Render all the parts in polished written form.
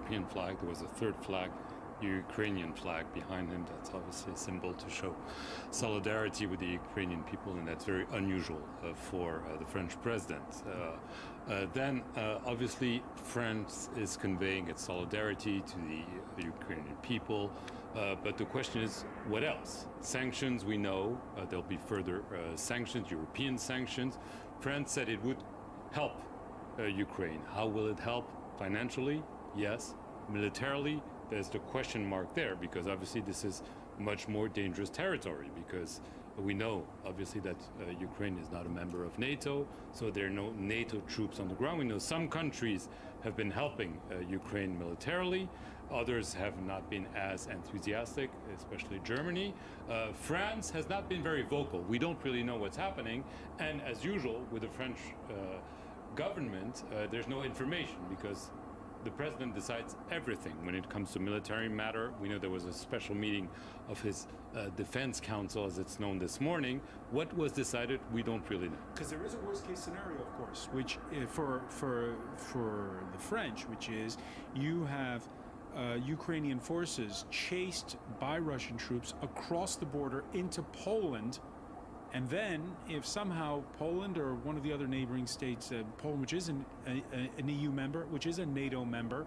European flag. There was a third flag, Ukrainian flag behind him. That's obviously a symbol to show solidarity with the Ukrainian people, and that's very unusual for the French president. Then, obviously, France is conveying its solidarity to the Ukrainian people. But the question is, what else? Sanctions, we know there'll be further sanctions, European sanctions. France said it would help Ukraine. How will it help? Financially? Yes. Militarily? There's the question mark there, because obviously this is much more dangerous territory, because we know obviously that Ukraine is not a member of NATO, so there are no NATO troops on the ground. We know some countries have been helping Ukraine militarily. Others have not been as enthusiastic, especially Germany. France has not been very vocal. We don't really know what's happening. And as usual with the French government, there's no information, because the president decides everything when it comes to military matter. We know there was a special meeting of his defense council, as it's known, this morning. What was decided, we don't really know. Because there is a worst-case scenario, of course, which for the French, which is you have Ukrainian forces chased by Russian troops across the border into Poland. And then, if somehow Poland or one of the other neighboring states, Poland, which is an EU member, which is a NATO member,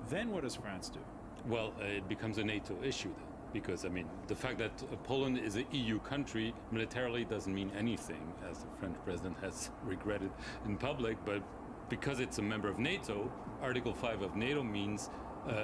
then what does France do? Well, it becomes a NATO issue then, because, I mean, the fact that Poland is an EU country militarily doesn't mean anything, as the French president has regretted in public, but because it's a member of NATO, Article 5 of NATO means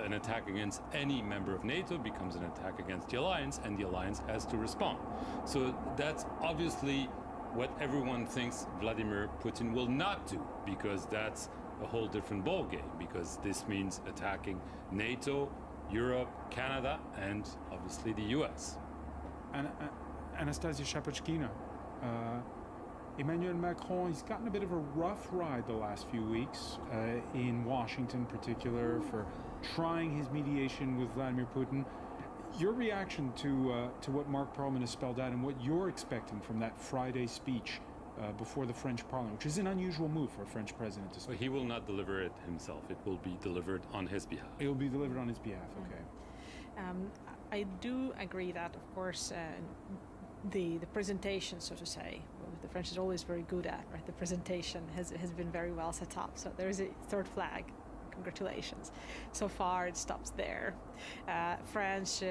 an attack against any member of NATO becomes an attack against the alliance, and the alliance has to respond. So that's obviously what everyone thinks Vladimir Putin will not do, because that's a whole different ballgame, because this means attacking NATO, Europe, Canada, and obviously the US. Anastasia Shapachkina, Emmanuel Macron, he's gotten a bit of a rough ride the last few weeks, in Washington in particular, for trying his mediation with Vladimir Putin. Your reaction to what Mark Perelman has spelled out, and what you're expecting from that Friday speech before the French Parliament, which is an unusual move for a French president to speak. Well, he will not deliver it himself. It will be delivered on his behalf. It will be delivered on his behalf, okay. I do agree that, of course, the presentation, so to say, the French is always very good at, right? The presentation has been very well set up. So there is a third flag. Congratulations. So far, it stops there. France,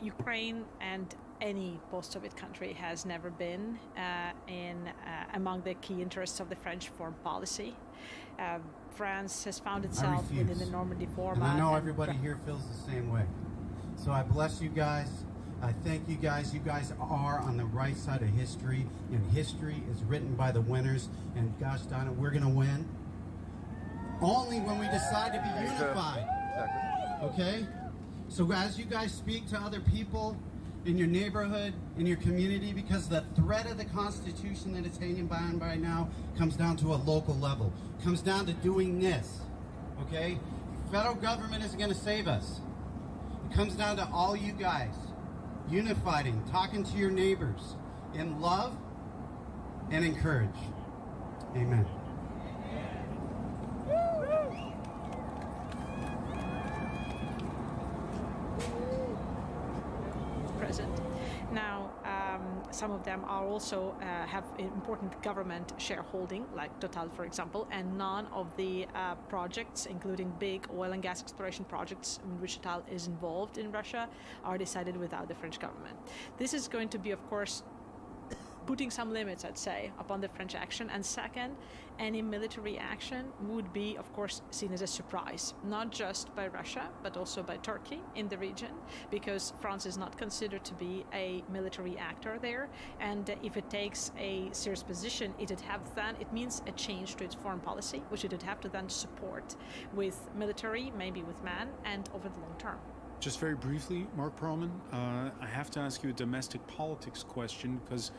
Ukraine, and any post-Soviet country has never been among the key interests of the French foreign policy. France has found itself within the Normandy format. And I know everybody here feels the same way. So I bless you guys. I thank you guys. You guys are on the right side of history, and history is written by the winners. And gosh darn it, we're going to win only when we decide to be unified. Okay? So as you guys speak to other people in your neighborhood, in your community, because the threat of the Constitution that it's hanging by right now comes down to a local level. Comes down to doing this. Okay? The federal government isn't going to save us. It comes down to all you guys unifying, talking to your neighbors in love and in courage. Amen. Present. Now, some of them are also have important government shareholding, like Total, for example, and none of the projects, including big oil and gas exploration projects in which Total is involved in Russia, are decided without the French government. This is going to be, of course, putting some limits, I'd say, upon the French action. And second, any military action would be, of course, seen as a surprise, not just by Russia, but also by Turkey in the region, because France is not considered to be a military actor there. And if it takes a serious position, it means a change to its foreign policy, which it would have to then support with military, maybe with man, and over the long term. Just very briefly, Mark Perelman, I have to ask you a domestic politics question, because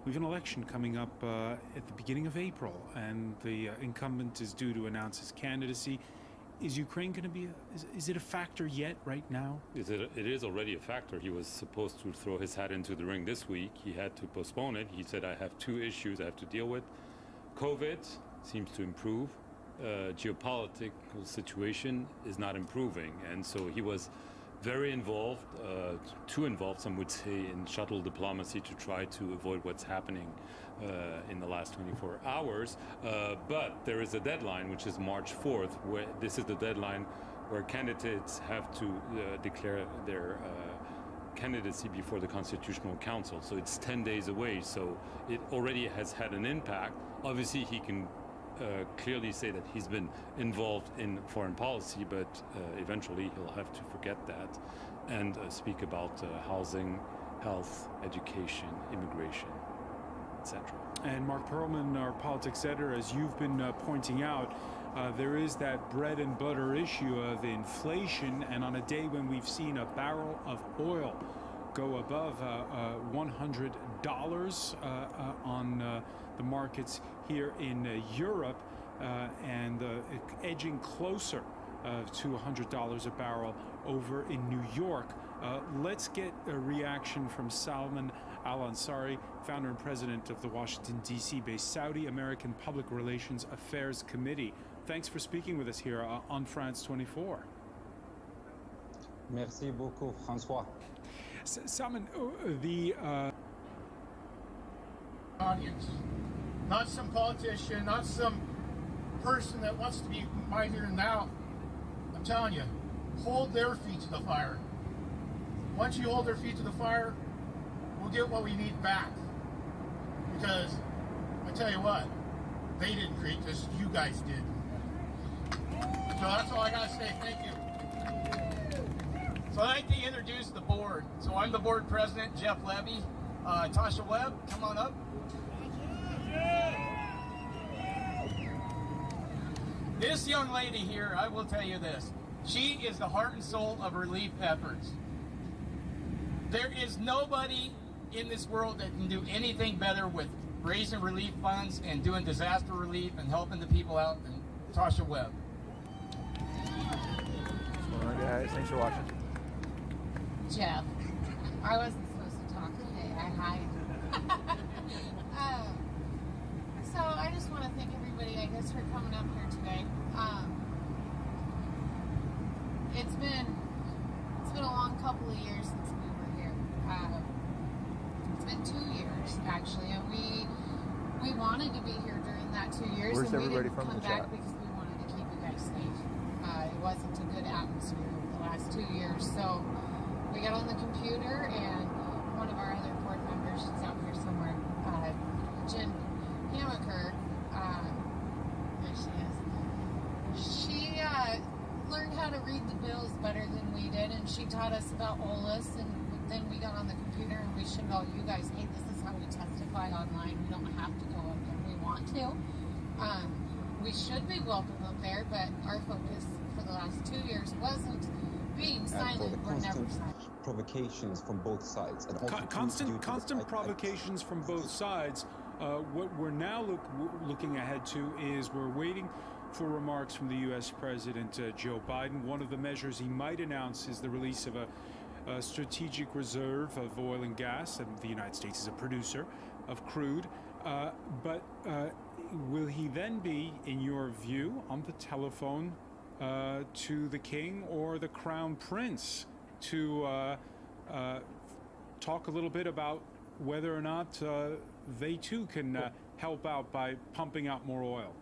we have an election coming up at the beginning of April, and the incumbent is due to announce his candidacy. Is Ukraine going to be, is it a factor yet right now? It is already a factor. He was supposed to throw his hat into the ring this week. He had to postpone it. He said, I have two issues I have to deal with. COVID seems to improve. geopolitical situation is not improving, and so he was very involved, too involved, some would say, in shuttle diplomacy to try to avoid what's happening in the last 24 hours. But there is a deadline, which is March 4th, where this is the deadline where candidates have to declare their candidacy before the Constitutional Council. So it's 10 days away, so it already has had an impact. Obviously, he can clearly say that he's been involved in foreign policy, but eventually he'll have to forget that and speak about housing, health, education, immigration, etc. And Mark Perlman, our politics editor, as you've been pointing out, there is that bread and butter issue of inflation, and on a day when we've seen a barrel of oil go above $100 on the markets here in Europe, and edging closer to $100 a barrel over in New York. Let's get a reaction from Salman Al-Ansari, founder and president of the Washington, D.C. based Saudi American Public Relations Affairs Committee. Thanks for speaking with us here on France 24. Merci beaucoup, François. Salman, the audience, not some politician, not some person that wants to be right here and now. I'm telling you, hold their feet to the fire. Once you hold their feet to the fire, we'll get what we need back. Because I tell you what, they didn't create this, you guys did. So that's all I gotta say, thank you. So I'd like to introduce the board. So I'm the board president, Jeff Levy. Tasha Webb, come on up. This young lady here, I will tell you this. She is the heart and soul of relief efforts. There is nobody in this world that can do anything better with raising relief funds and doing disaster relief and helping the people out than Tasha Webb. All right, guys. Thanks for watching. Jeff, I wasn't supposed to talk today. I hide. So I just want to thank everybody, I guess, for coming up here today. It's been a long couple of years since we were here. It's been 2 years actually, and we wanted to be here during that 2 years. Where's and we everybody didn't from come the back chat? because we wanted to keep you guys safe. It wasn't a good atmosphere the last 2 years, so we got on the computer, and one of our other board members, she's out here somewhere, Jen Hamaker, there she is. She learned how to read the bills better than we did, and she taught us about OLAS, and then we got on the computer and we showed all you guys, hey, this is how we testify online. We don't have to go up there. We want to. We should be welcome up there, but our focus for the last 2 years wasn't being silent or never silent. Provocations from both sides. And also constant provocations from both sides. What we're now looking ahead to is we're waiting for remarks from the U.S. President Joe Biden. One of the measures he might announce is the release of a strategic reserve of oil and gas, and the United States is a producer of crude. But will he then be, in your view, on the telephone to the king or the crown prince to talk a little bit about whether or not they too can help out by pumping out more oil?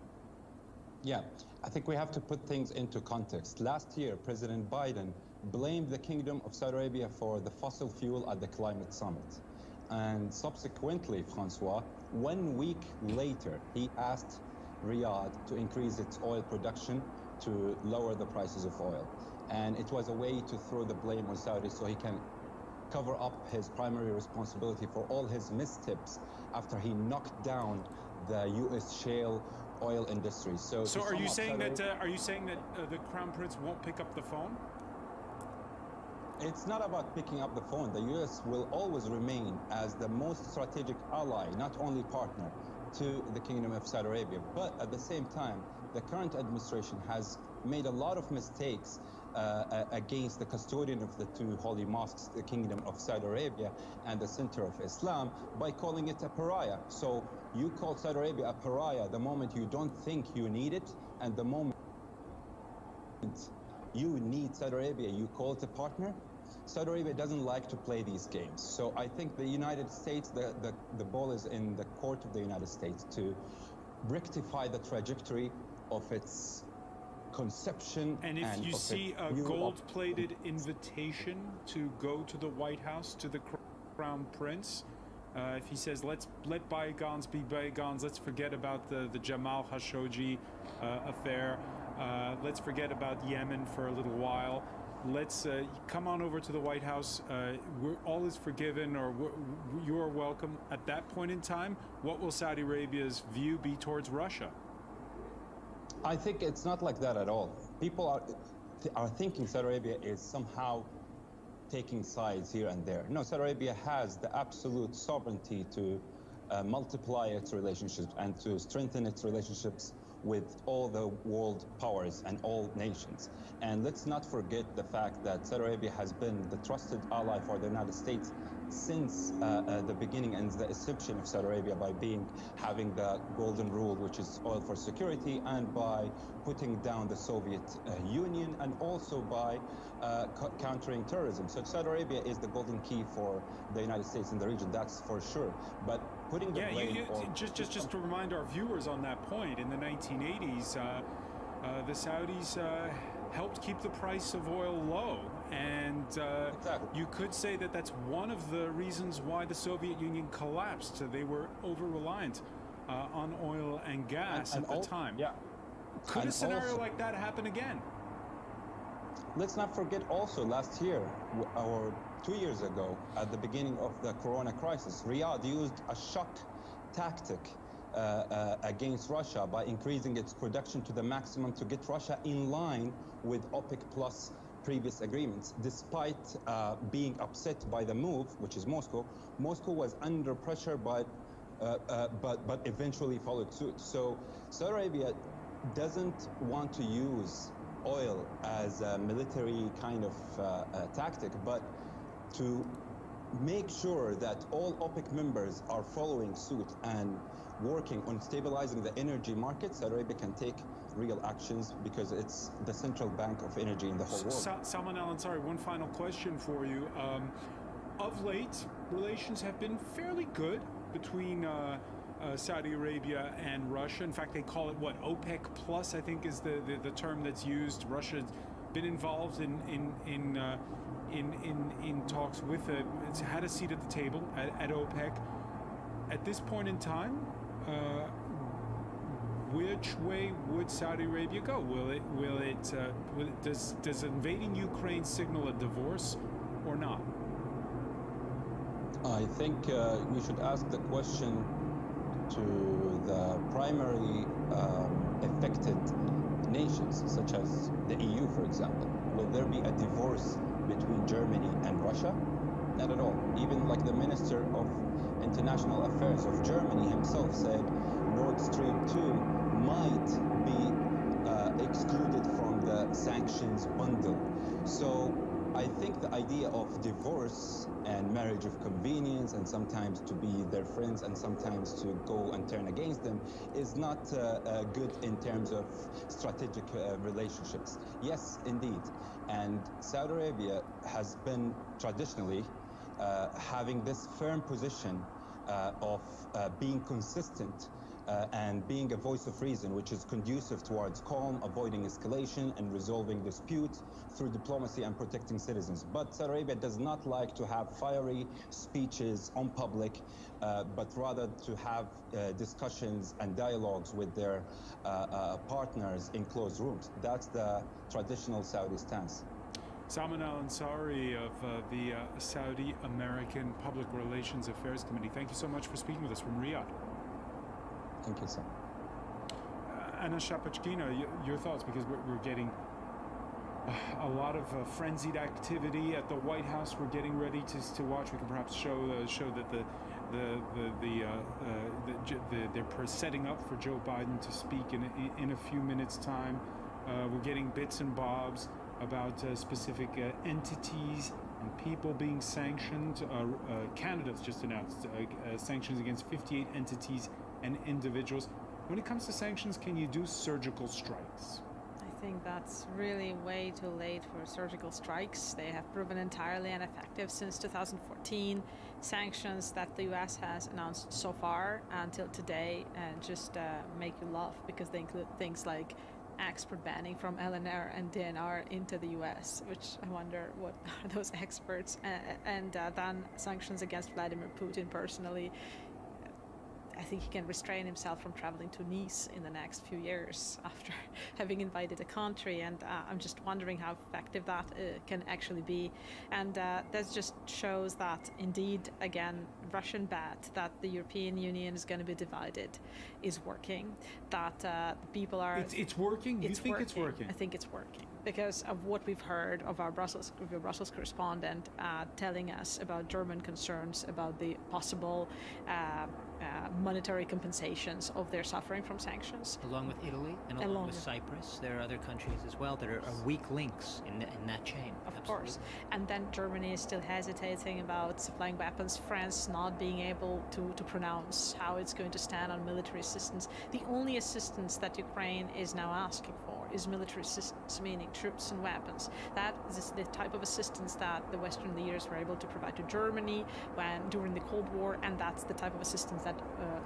Yeah, I think we have to put things into context. Last year, President Biden blamed the Kingdom of Saudi Arabia for the fossil fuel at the climate summit. And subsequently, Francois, 1 week later, he asked Riyadh to increase its oil production to lower the prices of oil. And it was a way to throw the blame on Saudi so he can cover up his primary responsibility for all his missteps after he knocked down the U.S. shale oil industry. So are you saying that the crown prince won't pick up the phone? It's not about picking up the phone. The U.S. will always remain as the most strategic ally, not only partner, to the Kingdom of Saudi Arabia. But at the same time, the current administration has made a lot of mistakes against the custodian of the two holy mosques, the Kingdom of Saudi Arabia and the center of Islam, by calling it a pariah. So you call Saudi Arabia a pariah the moment you don't think you need it, and the moment you need Saudi Arabia, you call it a partner. Saudi Arabia doesn't like to play these games. So I think the United States, the ball is in the court of the United States to rectify the trajectory of its conception. And if you see a gold-plated invitation to go to the White House to the Crown Prince, if he says, let bygones be bygones, let's forget about the Jamal Khashoggi affair, let's forget about Yemen for a little while, let's come on over to the White House, all is forgiven, or you are welcome. At that point in time, what will Saudi Arabia's view be towards Russia? I think it's not like that at all. People are thinking Saudi Arabia is somehow taking sides here and there. No, Saudi Arabia has the absolute sovereignty to multiply its relationships and to strengthen its relationships with all the world powers and all nations. And let's not forget the fact that Saudi Arabia has been the trusted ally for the United States since the beginning and the inception of Saudi Arabia, by having the golden rule, which is oil for security, and by putting down the Soviet Union, and also by countering terrorism. So Saudi Arabia is the golden key for the United States in the region, that's for sure. But putting the blame just to remind our viewers on that point, in the 1980s, the Saudis helped keep the price of oil low, and exactly. You could say that that's one of the reasons why the Soviet Union collapsed. They were over-reliant on oil and gas at the time. Yeah. Could a scenario like that happen again? Let's not forget also last year, or 2 years ago, at the beginning of the Corona crisis, Riyadh used a shock tactic against Russia by increasing its production to the maximum to get Russia in line with OPEC Plus previous agreements. Despite being upset by the move, which is Moscow was under pressure, but eventually followed suit. So Saudi Arabia doesn't want to use oil as a military kind of tactic, but to make sure that all OPEC members are following suit and working on stabilizing the energy market. Saudi Arabia can take real actions because it's the central bank of energy in the whole world. Salman Al-Ansari, one final question for you. Of late, relations have been fairly good between Saudi Arabia and Russia. In fact, they call it what, OPEC Plus, I think is the term that's used. Russia's been involved in talks with it's had a seat at the table at OPEC. At this point in time, which way would Saudi Arabia go? Does invading Ukraine signal a divorce or not? I think you should ask the question to the primary affected nations, such as the EU, for example. Will there be a divorce between Germany and Russia? Not at all. Even like the Minister of International Affairs of Germany himself said Nord Stream 2 might be excluded from the sanctions bundle. So I think the idea of divorce and marriage of convenience, and sometimes to be their friends and sometimes to go and turn against them, is not good in terms of strategic relationships. Yes, indeed. And Saudi Arabia has been traditionally having this firm position of being consistent and being a voice of reason, which is conducive towards calm, avoiding escalation, and resolving disputes through diplomacy and protecting citizens. But Saudi Arabia does not like to have fiery speeches on public, but rather to have discussions and dialogues with their partners in closed rooms. That's the traditional Saudi stance. Salman Al-Ansari of the Saudi American Public Relations Affairs Committee, thank you so much for speaking with us from Riyadh. Thank you, sir. Anna Shapachkina, your thoughts, because we're getting a lot of frenzied activity at the White House. We're getting ready to watch. We can perhaps show that they're setting up for Joe Biden to speak in a few minutes' time. We're getting bits and bobs about specific entities and people being sanctioned. Canada's just announced sanctions against 58 entities and individuals. When it comes to sanctions, can you do surgical strikes? I think that's really way too late for surgical strikes. They have proven entirely ineffective since 2014. Sanctions that the US has announced so far until today just make you laugh because they include things like export banning from LNR and DNR into the US, which I wonder what are those experts, and then sanctions against Vladimir Putin personally. I think he can restrain himself from traveling to Nice in the next few years after having invaded a country, and I'm just wondering how effective that can actually be. And that just shows that indeed, again, Russian bet that the European Union is going to be divided is working, that people are... It's working? You think it's working? I think it's working because of what we've heard of our Brussels correspondent telling us about German concerns about the possible monetary compensations of their suffering from sanctions. Along with Italy and along with Cyprus, there are other countries as well that are weak links in that chain. Of course. And then Germany is still hesitating about supplying weapons. France not being able to pronounce how it's going to stand on military assistance. The only assistance that Ukraine is now asking for is military assistance, meaning troops and weapons. That is the type of assistance that the Western leaders were able to provide to Germany during the Cold War, and that's the type of assistance that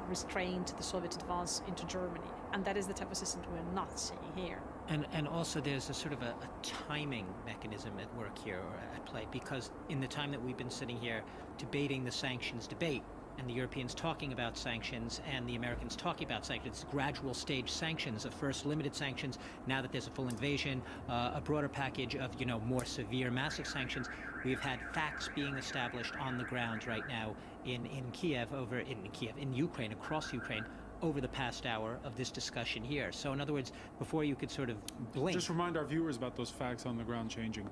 restrained the Soviet advance into Germany. And that is the type of assistance we're not seeing here. And also there's a sort of a timing mechanism at work here, or at play, because in the time that we've been sitting here debating the sanctions debate, and the Europeans talking about sanctions and the Americans talking about sanctions, gradual stage sanctions, of first limited sanctions, now that there's a full invasion, a broader package of, more severe, massive sanctions. We've had facts being established on the ground right now in Ukraine, across Ukraine, over the past hour of this discussion here. So in other words, before you could sort of blink... Just remind our viewers about those facts on the ground changing.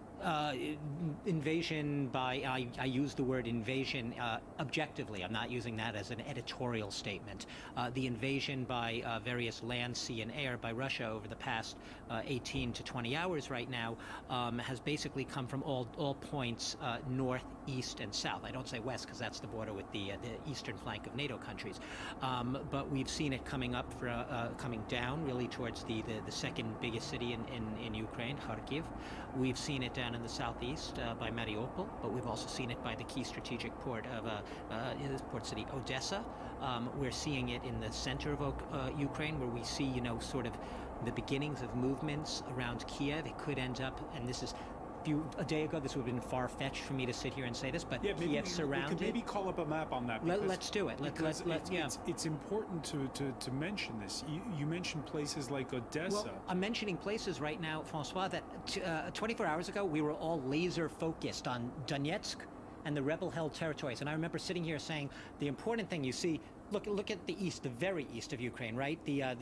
Invasion by... I use the word invasion objectively. I'm not using that as an editorial statement. The invasion by various land, sea, and air by Russia over the past 18 to 20 hours right now has basically come from all points north, east, and south. I don't say west because that's the border with the eastern flank of NATO countries. But we've seen it coming up, coming down really towards the second biggest city in Ukraine, Kharkiv. We've seen it down in the southeast by Mariupol, but we've also seen it by the key strategic port of port city Odessa. We're seeing it in the center of Ukraine, where we see, sort of the beginnings of movements around Kiev. It could end up, and this is a day ago, this would have been far-fetched for me to sit here and say this, but Kiev surrounded. We could maybe call up a map on that. Let's do it. It's important to mention this. You mentioned places like Odessa. Well, I'm mentioning places right now, Francois, that 24 hours ago, we were all laser-focused on Donetsk and the rebel-held territories. And I remember sitting here saying, the important thing you see, look at the east, the very east of Ukraine, right? The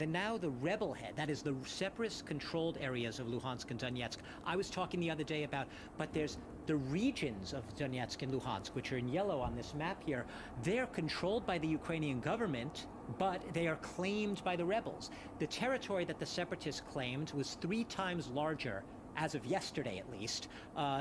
now the rebel head, that is the separatist controlled areas of Luhansk and Donetsk. I was talking the other day about, but there's the regions of Donetsk and Luhansk, which are in yellow on this map here. They're controlled by the Ukrainian government, but they are claimed by the rebels. The territory that the separatists claimed was 3 times larger, as of yesterday at least,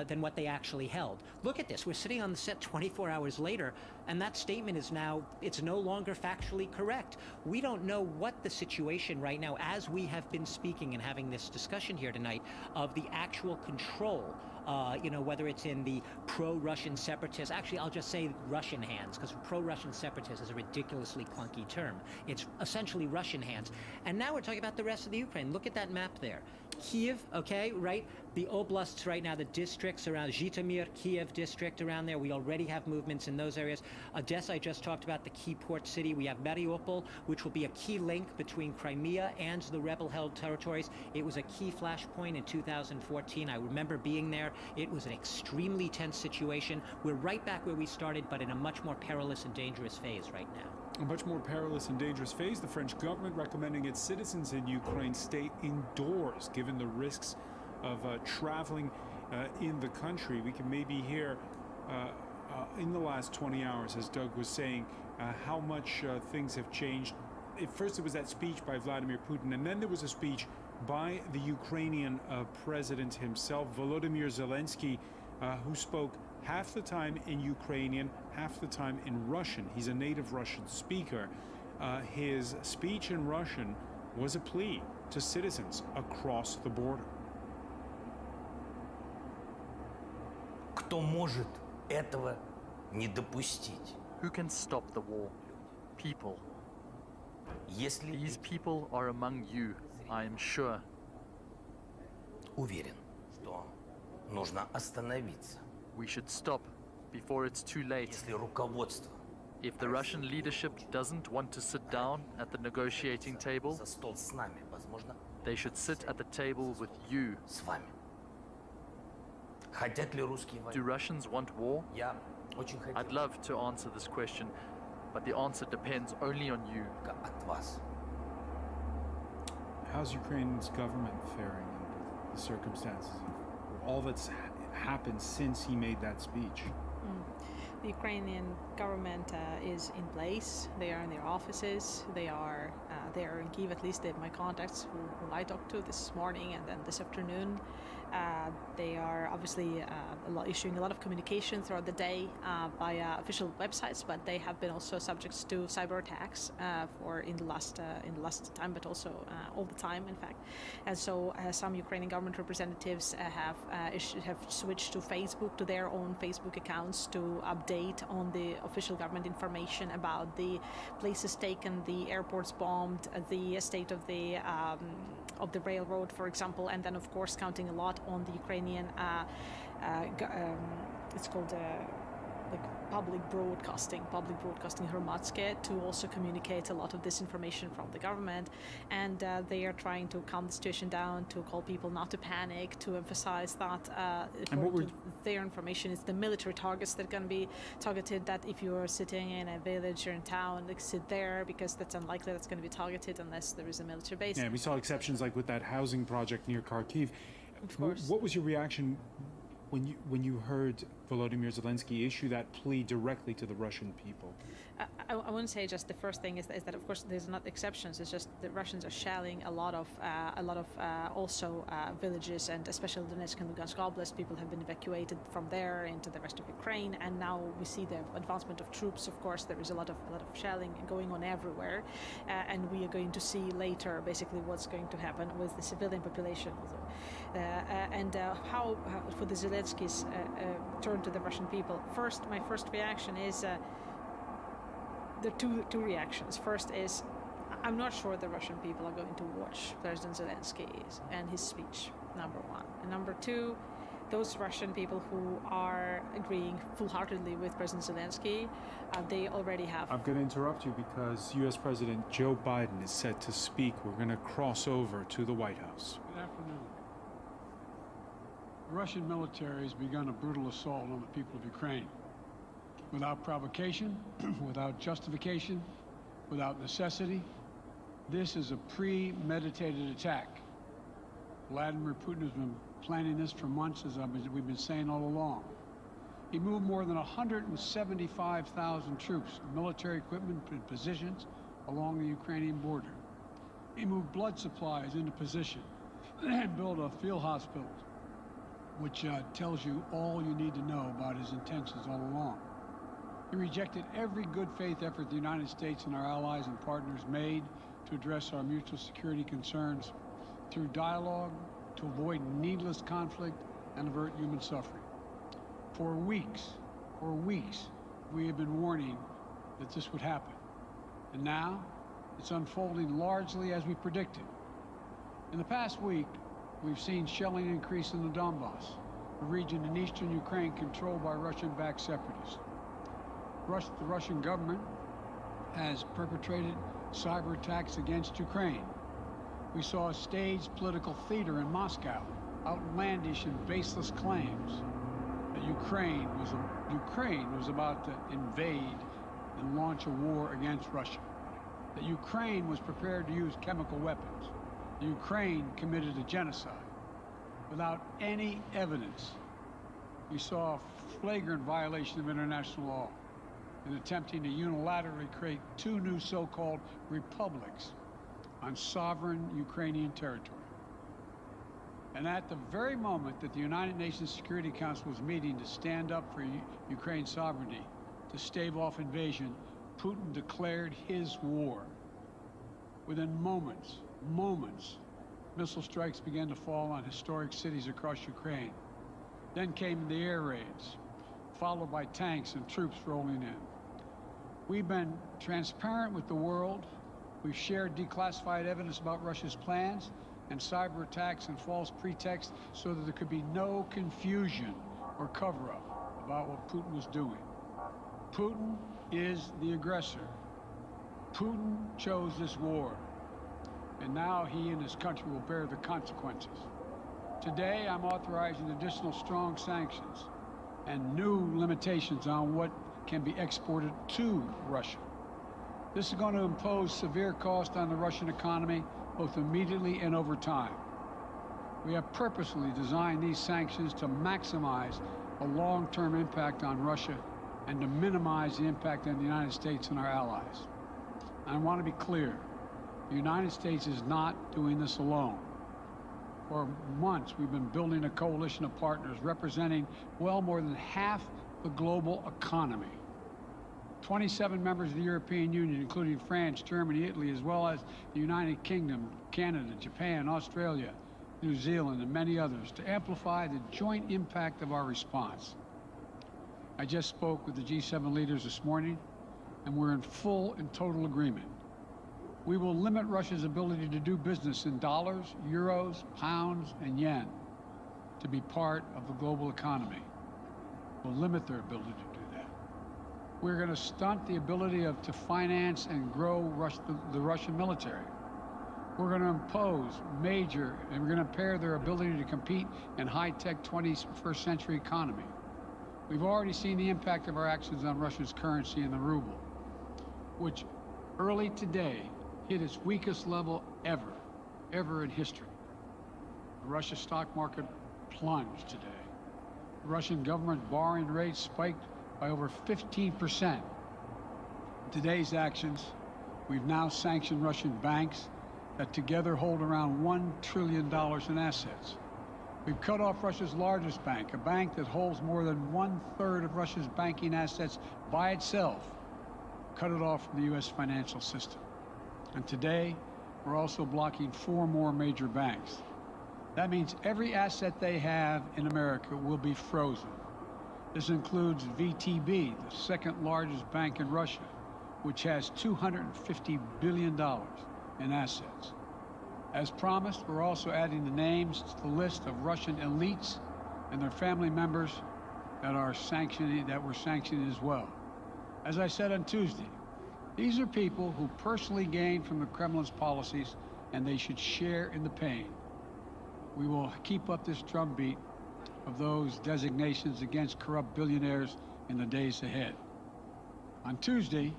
than what they actually held. Look at this. We're sitting on the set 24 hours later, and that statement is now, it's no longer factually correct. We don't know what the situation right now, as we have been speaking and having this discussion here tonight, of the actual control, whether it's in the pro-Russian separatists. Actually, I'll just say Russian hands, because pro-Russian separatist is a ridiculously clunky term. It's essentially Russian hands. And now we're talking about the rest of the Ukraine. Look at that map there. Kiev, okay, right? The oblasts right now, the districts around Zhytomyr, Kiev district around there, we already have movements in those areas. Odessa, I just talked about, the key port city. We have Mariupol, which will be a key link between Crimea and the rebel-held territories. It was a key flashpoint in 2014. I remember being there. It was an extremely tense situation. We're right back where we started, but in a much more perilous and dangerous phase right now. A much more perilous and dangerous phase. The French government recommending its citizens in Ukraine stay indoors, given the risks of traveling in the country. We can maybe hear in the last 20 hours, as Doug was saying, how much things have changed. First, it was that speech by Vladimir Putin, and then there was a speech by the Ukrainian president himself, Volodymyr Zelensky, who spoke half the time in Ukrainian, half the time in Russian. He's a native Russian speaker. His speech in Russian was a plea to citizens across the border. Кто может этого не допустить? Who can stop the war? People. Если These people are among you, I am sure. уверен, что нужно остановиться, We should stop before it's too late. если руководство If the Russian leadership doesn't want to sit down at the negotiating table, за стол с нами, возможно, they should sit at the table with you. с вами. Хотят ли русские Do войны? Russians want war? Я очень хотел I'd love to answer this question, but the answer depends only on you. от вас. How's Ukraine's government faring under the circumstances of all that's happened since he made that speech? The Ukrainian government is in place. They are in their offices. They are there in Kyiv. At least my contacts who I talked to this morning and then this afternoon. They are obviously issuing a lot of communication throughout the day via official websites, but they have been also subject to cyber attacks in the last time, but also all the time, in fact. And so some Ukrainian government representatives have switched to Facebook, to their own Facebook accounts, to update on the official government information about the places taken, the airports bombed, the state of the railroad, for example, and then of course counting a lot on the Ukrainian it's called public broadcasting Hromadske, to also communicate a lot of this information from the government. And they are trying to calm the situation down, to call people not to panic, to emphasize that their information is the military targets that are going to be targeted, that if you are sitting in a village or in town, like, sit there, because that's unlikely that's going to be targeted unless there is a military base. Yeah, we saw exceptions like with that housing project near Kharkiv. Of course. What was your reaction when you heard Volodymyr Zelensky issue that plea directly to the Russian people? I wouldn't say just the first thing is that of course there's not exceptions. It's just the Russians are shelling a lot of also villages, and especially Donetsk and Lugansk Oblast. People have been evacuated from there into the rest of Ukraine, and now we see the advancement of troops. Of course, there is a lot of shelling going on everywhere, and we are going to see later basically what's going to happen with the civilian population. How for the Zelenskys turn to the Russian people. My first reaction is there are two reactions. First is, I'm not sure the Russian people are going to watch President Zelensky and his speech, number one. And number two, those Russian people who are agreeing full-heartedly with President Zelensky, they already have... I'm going to interrupt you because U.S. President Joe Biden is set to speak. We're going to cross over to the White House. Good afternoon. The Russian military has begun a brutal assault on the people of Ukraine. Without provocation, without justification, without necessity. This is a premeditated attack. Vladimir Putin has been planning this for months, as we've been saying all along. He moved more than 175,000 troops, military equipment and positions along the Ukrainian border. He moved blood supplies into position and built a field hospital, which tells you all you need to know about his intentions all along. He rejected every good faith effort the United States and our allies and partners made to address our mutual security concerns through dialogue, to avoid needless conflict and avert human suffering. For weeks, we have been warning that this would happen. And now, it's unfolding largely as we predicted. In the past week, we've seen shelling increase in the Donbass, a region in eastern Ukraine controlled by Russian-backed separatists. The Russian government has perpetrated cyber attacks against Ukraine. We saw a staged political theater in Moscow, outlandish and baseless claims that Ukraine was about to invade and launch a war against Russia, that Ukraine was prepared to use chemical weapons, that Ukraine committed a genocide. Without any evidence, we saw a flagrant violation of international law in attempting to unilaterally create two new so-called republics on sovereign Ukrainian territory. And at the very moment that the United Nations Security Council was meeting to stand up for Ukraine's sovereignty, to stave off invasion, Putin declared his war. Within moments, missile strikes began to fall on historic cities across Ukraine. Then came the air raids, followed by tanks and troops rolling in. We've been transparent with the world. We've shared declassified evidence about Russia's plans and cyber attacks and false pretexts so that there could be no confusion or cover-up about what Putin was doing. Putin is the aggressor. Putin chose this war, and now he and his country will bear the consequences. Today, I'm authorizing additional strong sanctions and new limitations on what can be exported to Russia. This is going to impose severe cost on the Russian economy, both immediately and over time. We have purposely designed these sanctions to maximize a long-term impact on Russia and to minimize the impact on the United States and our allies. I want to be clear, the United States is not doing this alone. For months, we've been building a coalition of partners representing well more than half the global economy. 27 members of the European Union, including France, Germany, Italy, as well as the United Kingdom, Canada, Japan, Australia, New Zealand, and many others, to amplify the joint impact of our response. I just spoke with the G7 leaders this morning, and we're in full and total agreement. We will limit Russia's ability to do business in dollars, euros, pounds, and yen to be part of the global economy. We'll limit their ability to do that. We're going to stunt the ability to finance and grow the Russian military. We're going to impose major, and we're going to impair their ability to compete in high-tech 21st century economy. We've already seen the impact of our actions on Russia's currency and the ruble, which early today hit its weakest level ever in history. The Russia stock market plunged today. The Russian government borrowing rate spiked by over 15%. In today's actions, we've now sanctioned Russian banks that together hold around $1 trillion in assets. We've cut off Russia's largest bank, a bank that holds more than 1/3 of Russia's banking assets by itself, cut it off from the U.S. financial system. And today, we're also blocking 4 more major banks. That means every asset they have in America will be frozen. This includes VTB, the second largest bank in Russia, which has $250 billion in assets. As promised, we're also adding the names to the list of Russian elites and their family members that we're sanctioning as well. As I said on Tuesday, these are people who personally gain from the Kremlin's policies, and they should share in the pain. We will keep up this drumbeat of those designations against corrupt billionaires in the days ahead. On Tuesday,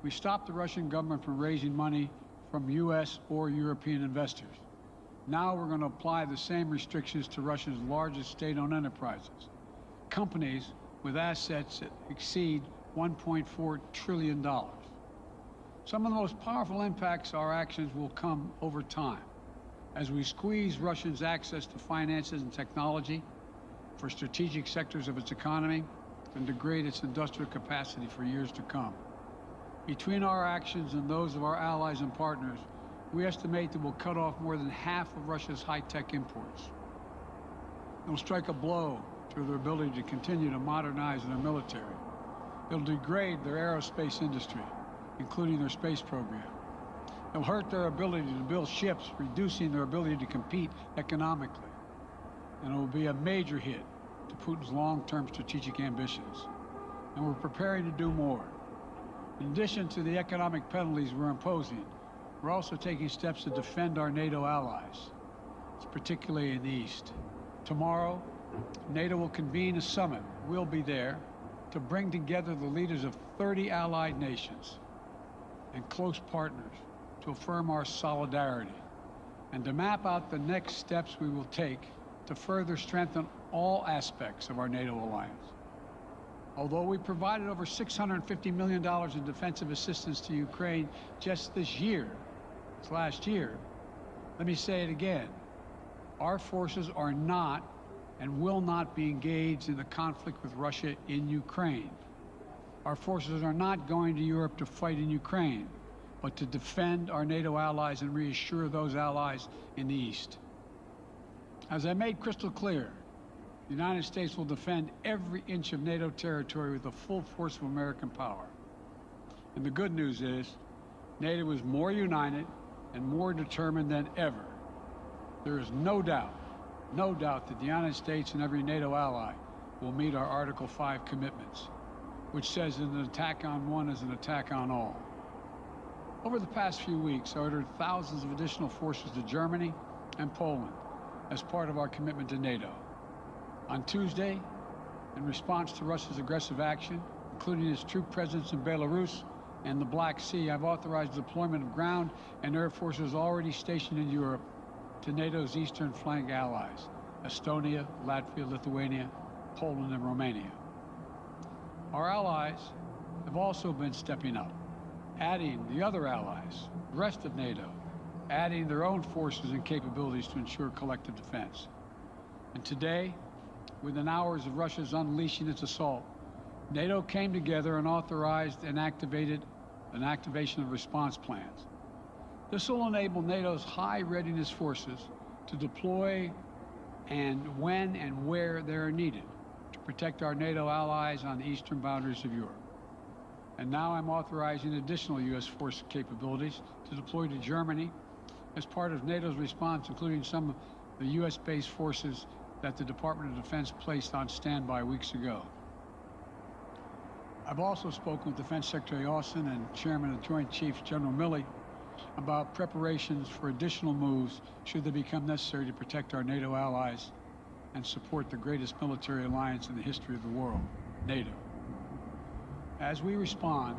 we stopped the Russian government from raising money from U.S. or European investors. Now we're going to apply the same restrictions to Russia's largest state-owned enterprises, companies with assets that exceed $1.4 trillion. Some of the most powerful impacts of our actions will come over time as we squeeze Russia's access to finances and technology for strategic sectors of its economy and degrade its industrial capacity for years to come. Between our actions and those of our allies and partners, we estimate that we'll cut off more than half of Russia's high-tech imports. It'll strike a blow to their ability to continue to modernize their military. It'll degrade their aerospace industry, including their space program. It'll hurt their ability to build ships, reducing their ability to compete economically. And it will be a major hit to Putin's long-term strategic ambitions. And we're preparing to do more. In addition to the economic penalties we're imposing, we're also taking steps to defend our NATO allies, particularly in the East. Tomorrow, NATO will convene a summit. We'll be there to bring together the leaders of 30 allied nations and close partners to affirm our solidarity and to map out the next steps we will take to further strengthen all aspects of our NATO alliance. Although we provided over $650 million in defensive assistance to Ukraine just this last year, let me say it again, Our forces are not and will not be engaged in the conflict with Russia in Ukraine. Our forces are not going to Europe to fight in Ukraine, but to defend our NATO allies and reassure those allies in the East. As I made crystal clear, the United States will defend every inch of NATO territory with the full force of American power. And the good news is, NATO is more united and more determined than ever. There is no doubt that the United States and every NATO ally will meet our Article 5 commitments, which says that an attack on one is an attack on all. Over the past few weeks, I ordered thousands of additional forces to Germany and Poland as part of our commitment to NATO. On Tuesday, in response to Russia's aggressive action, including its troop presence in Belarus and the Black Sea, I've authorized the deployment of ground and air forces already stationed in Europe to NATO's eastern flank allies, Estonia, Latvia, Lithuania, Poland, and Romania. Our allies have also been stepping up, adding the other allies, the rest of NATO, adding their own forces and capabilities to ensure collective defense. And today, within hours of Russia's unleashing its assault, NATO came together and authorized and activated an activation of response plans. This will enable NATO's high readiness forces to deploy and when and where they are needed to protect our NATO allies on the eastern boundaries of Europe. And now I'm authorizing additional U.S. force capabilities to deploy to Germany as part of NATO's response, including some of the U.S.-based forces that the Department of Defense placed on standby weeks ago. I've also spoken with Defense Secretary Austin and Chairman of the Joint Chiefs, General Milley, about preparations for additional moves should they become necessary to protect our NATO allies and support the greatest military alliance in the history of the world, NATO. As we respond,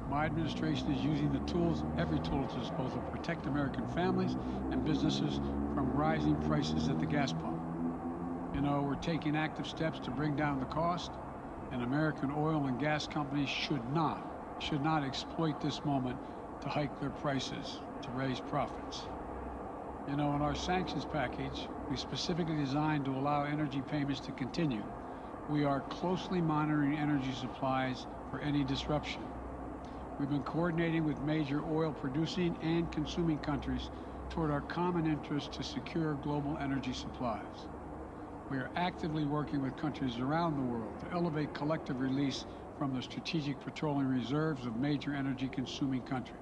my administration is using the tools, every tool at its disposal, to protect American families and businesses from rising prices at the gas pump. You know, we're taking active steps to bring down the cost, and American oil and gas companies should not exploit this moment to hike their prices to raise profits. You know, in our sanctions package, we specifically designed to allow energy payments to continue. We are closely monitoring energy supplies for any disruption. We've been coordinating with major oil producing and consuming countries toward our common interest to secure global energy supplies. We are actively working with countries around the world to elevate collective release from the strategic petroleum reserves of major energy consuming countries.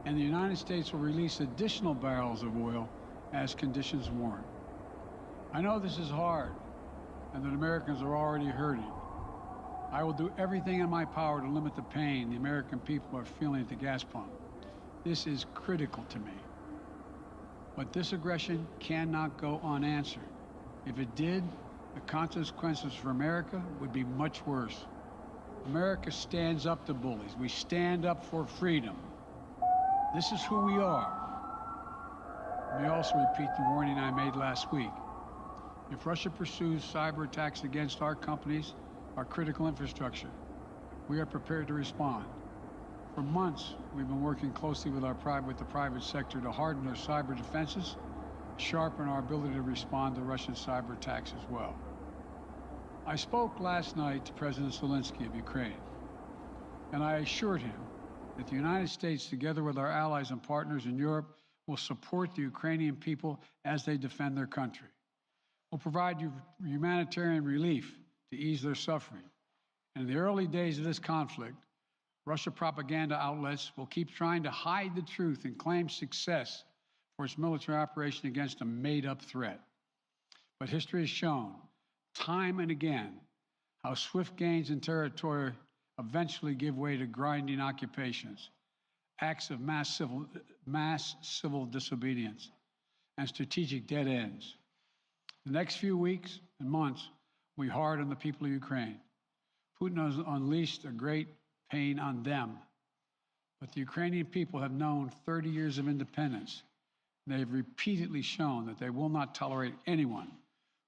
And the United States will release additional barrels of oil as conditions warrant. I know this is hard and that Americans are already hurting. I will do everything in my power to limit the pain the American people are feeling at the gas pump. This is critical to me. But this aggression cannot go unanswered. If it did, the consequences for America would be much worse. America stands up to bullies. We stand up for freedom. This is who we are. Let me also repeat the warning I made last week. If Russia pursues cyber attacks against our companies, our critical infrastructure, we are prepared to respond. For months, we've been working closely with the private sector to harden our cyber defenses, sharpen our ability to respond to Russian cyber attacks as well. I spoke last night to President Zelensky of Ukraine, and I assured him that the United States, together with our allies and partners in Europe, will support the Ukrainian people as they defend their country. We'll provide humanitarian relief to ease their suffering. And in the early days of this conflict, Russia propaganda outlets will keep trying to hide the truth and claim success for its military operation against a made-up threat. But history has shown, time and again, how swift gains in territory eventually give way to grinding occupations, acts of mass civil disobedience, and strategic dead ends. The next few weeks and months will be hard on the people of Ukraine. Putin has unleashed a great pain on them, but the Ukrainian people have known 30 years of independence. They have repeatedly shown that they will not tolerate anyone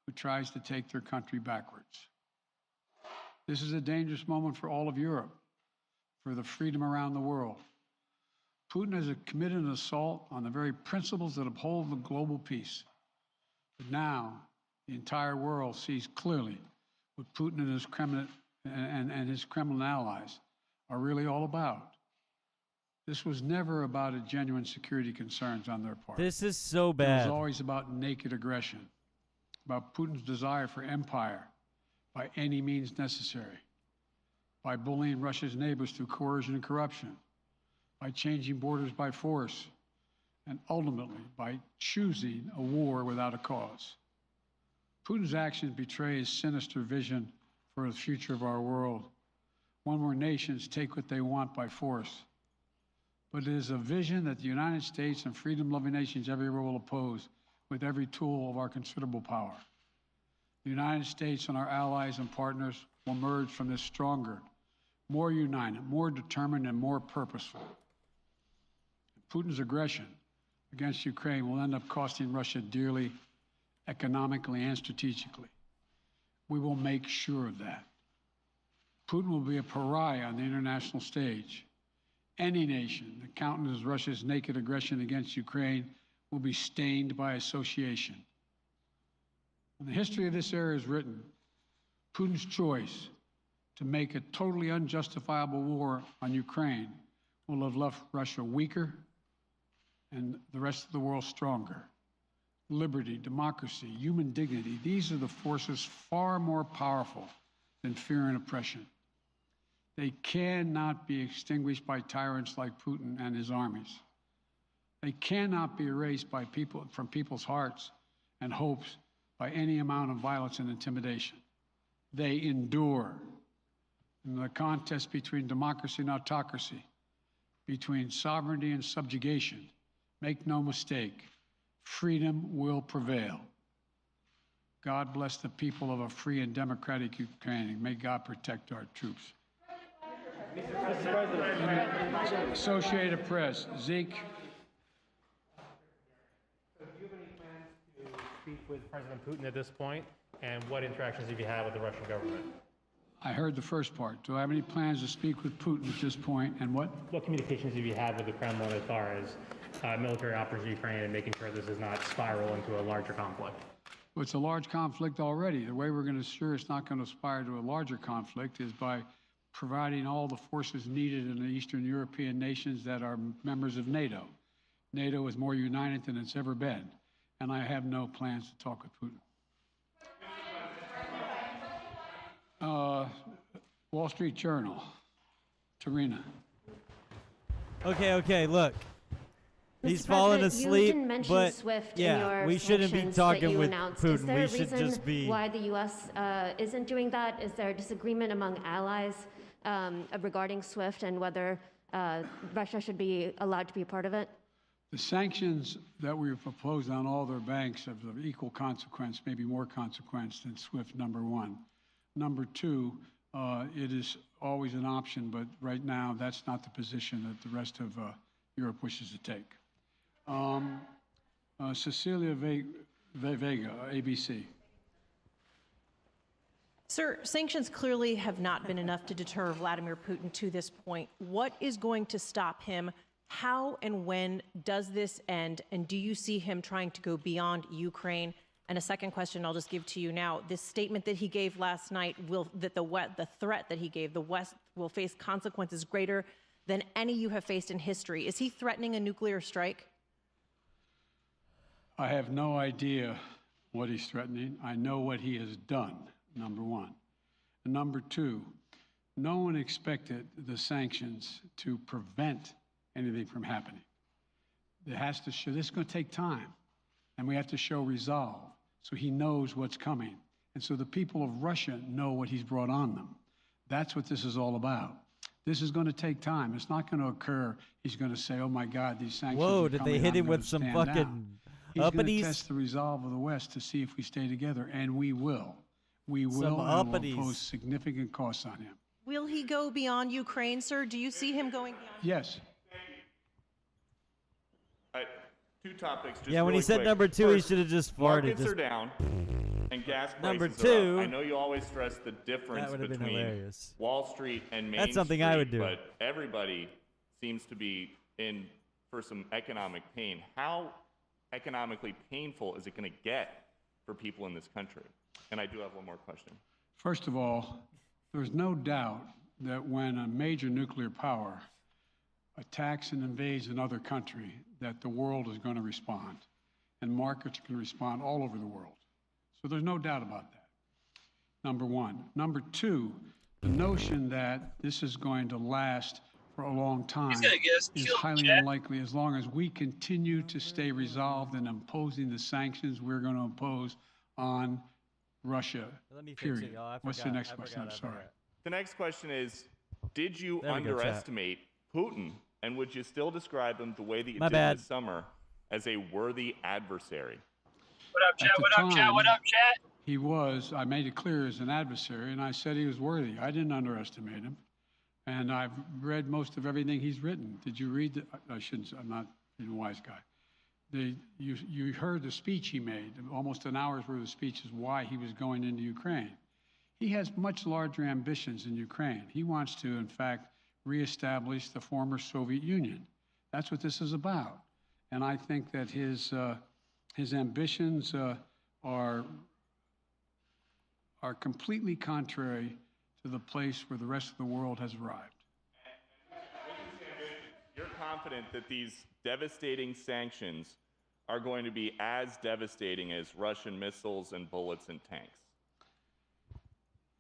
who tries to take their country backwards. This is a dangerous moment for all of Europe, for the freedom around the world. Putin has committed an assault on the very principles that uphold the global peace. But now, the entire world sees clearly what Putin and his Kremlin allies are really all about. This was never about a genuine security concerns on their part. This is so It bad. was always about naked aggression, about Putin's desire for empire by any means necessary, by bullying Russia's neighbors through coercion and corruption, by changing borders by force, and ultimately by choosing a war without a cause. Putin's actions betray his sinister vision for the future of our world, one where nations take what they want by force. But it is a vision that the United States and freedom-loving nations everywhere will oppose with every tool of our considerable power. The United States and our allies and partners will emerge from this stronger, more united, more determined, and more purposeful. Putin's aggression against Ukraine will end up costing Russia dearly, economically and strategically. We will make sure of that. Putin will be a pariah on the international stage. Any nation that countenances Russia's naked aggression against Ukraine will be stained by association. When the history of this era is written, Putin's choice to make a totally unjustifiable war on Ukraine will have left Russia weaker and the rest of the world stronger. Liberty, democracy, human dignity, these are the forces far more powerful than fear and oppression. They cannot be extinguished by tyrants like Putin and his armies. They cannot be erased by from people's hearts and hopes by any amount of violence and intimidation. They endure. In the contest between democracy and autocracy, between sovereignty and subjugation, make no mistake, freedom will prevail. God bless the people of a free and democratic Ukraine. May God protect our troops. Mr. President. Associated Press, Zeke. Do you have any plans to speak with President Putin at this point? And what interactions have you had with the Russian government? I heard the first part. Do I have any plans to speak with Putin at this point, and what? What communications have you had with the Kremlin as far as military operations in Ukraine and making sure this does not spiral into a larger conflict? Well, it's a large conflict already. The way we're going to ensure it's not going to aspire to a larger conflict is by providing all the forces needed in the Eastern European nations that are members of NATO. NATO is more united than it's ever been, and I have no plans to talk with Putin. Wall Street Journal, Tarina. Okay, look. He's Mr. fallen President, asleep, you didn't mention but SWIFT yeah, in your we shouldn't be sanctions talking that you with announced. Putin. Is there We a should reason just be. why the U.S. Isn't doing that? Is there a disagreement among allies regarding SWIFT and whether Russia should be allowed to be a part of it? The sanctions that we've proposed on all their banks are of equal consequence, maybe more consequence than SWIFT, number one. Number two, it is always an option, but right now that's not the position that the rest of Europe wishes to take. Cecilia Vega, ABC. Sir, sanctions clearly have not been enough to deter Vladimir Putin to this point. What is going to stop him? How and when does this end? And do you see him trying to go beyond Ukraine? And a second question I'll just give to you now. This statement that he gave last night, the threat that he gave, the West will face consequences greater than any you have faced in history. Is he threatening a nuclear strike? I have no idea what he's threatening. I know what he has done, number one. And number two, no one expected the sanctions to prevent anything from happening. It has to show, this is going to take time, and we have to show resolve so he knows what's coming. And so the people of Russia know what he's brought on them. That's what this is all about. This is going to take time. It's not going to occur. He's going to say, oh my God, these sanctions Whoa, are did coming, they hit I'm him gonna with some stand fucking down. He's going to uppities? test the resolve of the West to see if we stay together, and we will. We will, Some and will uppities. impose significant costs on him. Will he go beyond Ukraine, sir? Do you see him going beyond? Yes. Two topics. Just Yeah, when he really said quick. number two, First, he should have just farted. Markets Just are down, and gas prices Number are two, up. I know you always stress the difference would have been between hilarious. Wall Street and Main That's something Street, I would do. But everybody seems to be in for some economic pain. How economically painful is it going to get for people in this country? And I do have one more question. First of all, there's no doubt that when a major nuclear power attacks and invades another country, that the world is going to respond, and markets can respond all over the world. So there's no doubt about that, number one. Number two, the notion that this is going to last for a long time is highly unlikely as long as we continue to stay resolved in imposing the sanctions we're going to impose on Russia, period. What's the next question? I'm sorry. The next question is, did you There we go, chat. underestimate Putin, and would you still describe him the way that you My did bad. this summer as a worthy adversary? What up, chat? What up, chat? What up, chat? He was, I made it clear, as an adversary, and I said he was worthy. I didn't underestimate him. And I've read most of everything he's written. Did you read the, I shouldn't say, I'm not being a wise guy. You heard the speech he made, almost an hour's worth of speech is why he was going into Ukraine. He has much larger ambitions in Ukraine. He wants to, in fact, reestablish the former Soviet Union. That's what this is about. And I think that his ambitions are completely contrary to the place where the rest of the world has arrived. You're confident that these devastating sanctions are going to be as devastating as Russian missiles and bullets and tanks?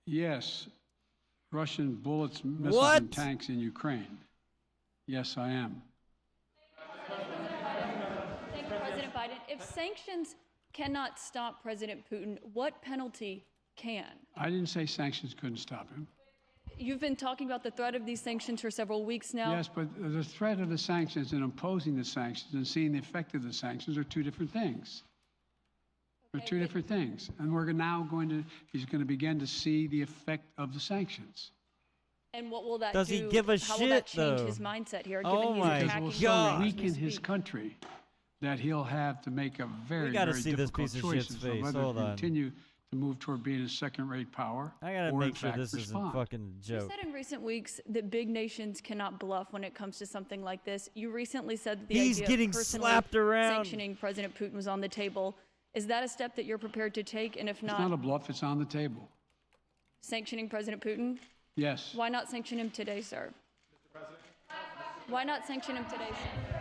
Yes, Russian bullets, missiles, and tanks in Ukraine. Yes, I am. Thank you, President Biden. If sanctions cannot stop President Putin, what penalty can? I didn't say sanctions couldn't stop him. You've been talking about the threat of these sanctions for several weeks now. Yes, but the threat of the sanctions and imposing the sanctions and seeing the effect of the sanctions are two different things. They're two different things. And he's going to begin to see the effect of the sanctions. And what will that Does do? he give a How shit, will that change though? his mindset here? Oh given my he's Because it will attacking so Ukraine as we weaken his speak? country that he'll have to make a very, We gotta very see this difficult piece of choices shit's of face. whether Hold to on. continue to move toward being a second-rate power. I gotta or make in sure fact this isn't respond. fucking You joke. said in recent weeks that big nations cannot bluff when it comes to something like this. You recently said that the He's idea getting of personally slapped around. sanctioning President Putin was on the table. Is that a step that you're prepared to take? And if It's not a bluff, it's on the table. sanctioning President Putin? Yes. Why not sanction him today, sir? Why not sanction him today, sir?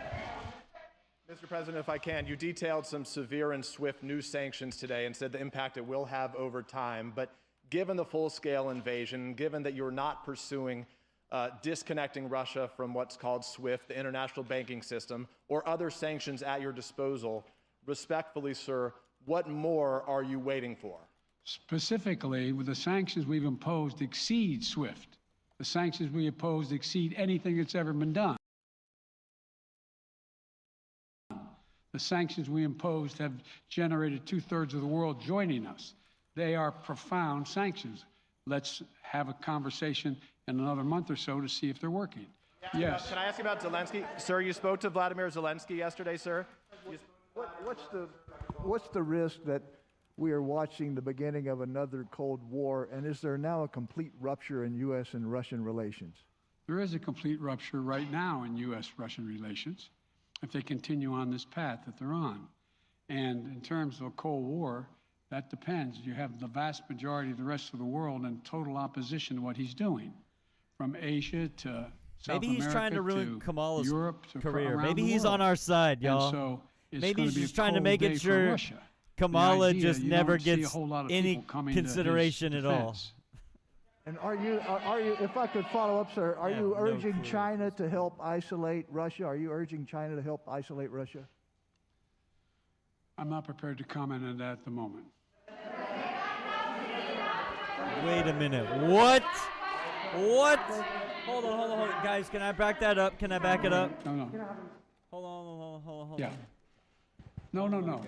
Mr. President, if I can, you detailed some severe and swift new sanctions today and said the impact it will have over time. But given the full-scale invasion, given that you're not pursuing disconnecting Russia from what's called SWIFT, the international banking system, or other sanctions at your disposal, respectfully, sir, what more are you waiting for? Specifically, with the sanctions we've imposed exceed SWIFT. The sanctions we imposed exceed anything that's ever been done. The sanctions we imposed have generated 2/3 of the world joining us. They are profound sanctions. Let's have a conversation in another month or so to see if they're working. Yes. Can I ask you about Zelensky? Sir, you spoke to Vladimir Zelensky yesterday, sir. What's the risk that we are watching the beginning of another Cold War, and is there now a complete rupture in U.S. and Russian relations? There is a complete rupture right now in U.S.-Russian relations if they continue on this path that they're on. And in terms of a Cold War, that depends. You have the vast majority of the rest of the world in total opposition to what he's doing, from Asia to South Maybe he's America trying to ruin Kamala's Europe to career. around Maybe the he's world. on our side, And y'all. so it's Maybe gonna he's be a just trying to cold make day it for sure Russia. Kamala The idea, just you never don't see a gets whole lot of any people coming to his consideration at all. defense. And are you, if I could follow up, sir, are you urging China to help isolate Russia? Are you urging China to help isolate Russia? I'm not prepared to comment on that at the moment. Wait a minute. What? What? Hold on. Guys, can I back that up? Can I back it up? No. Hold on. Yeah. No.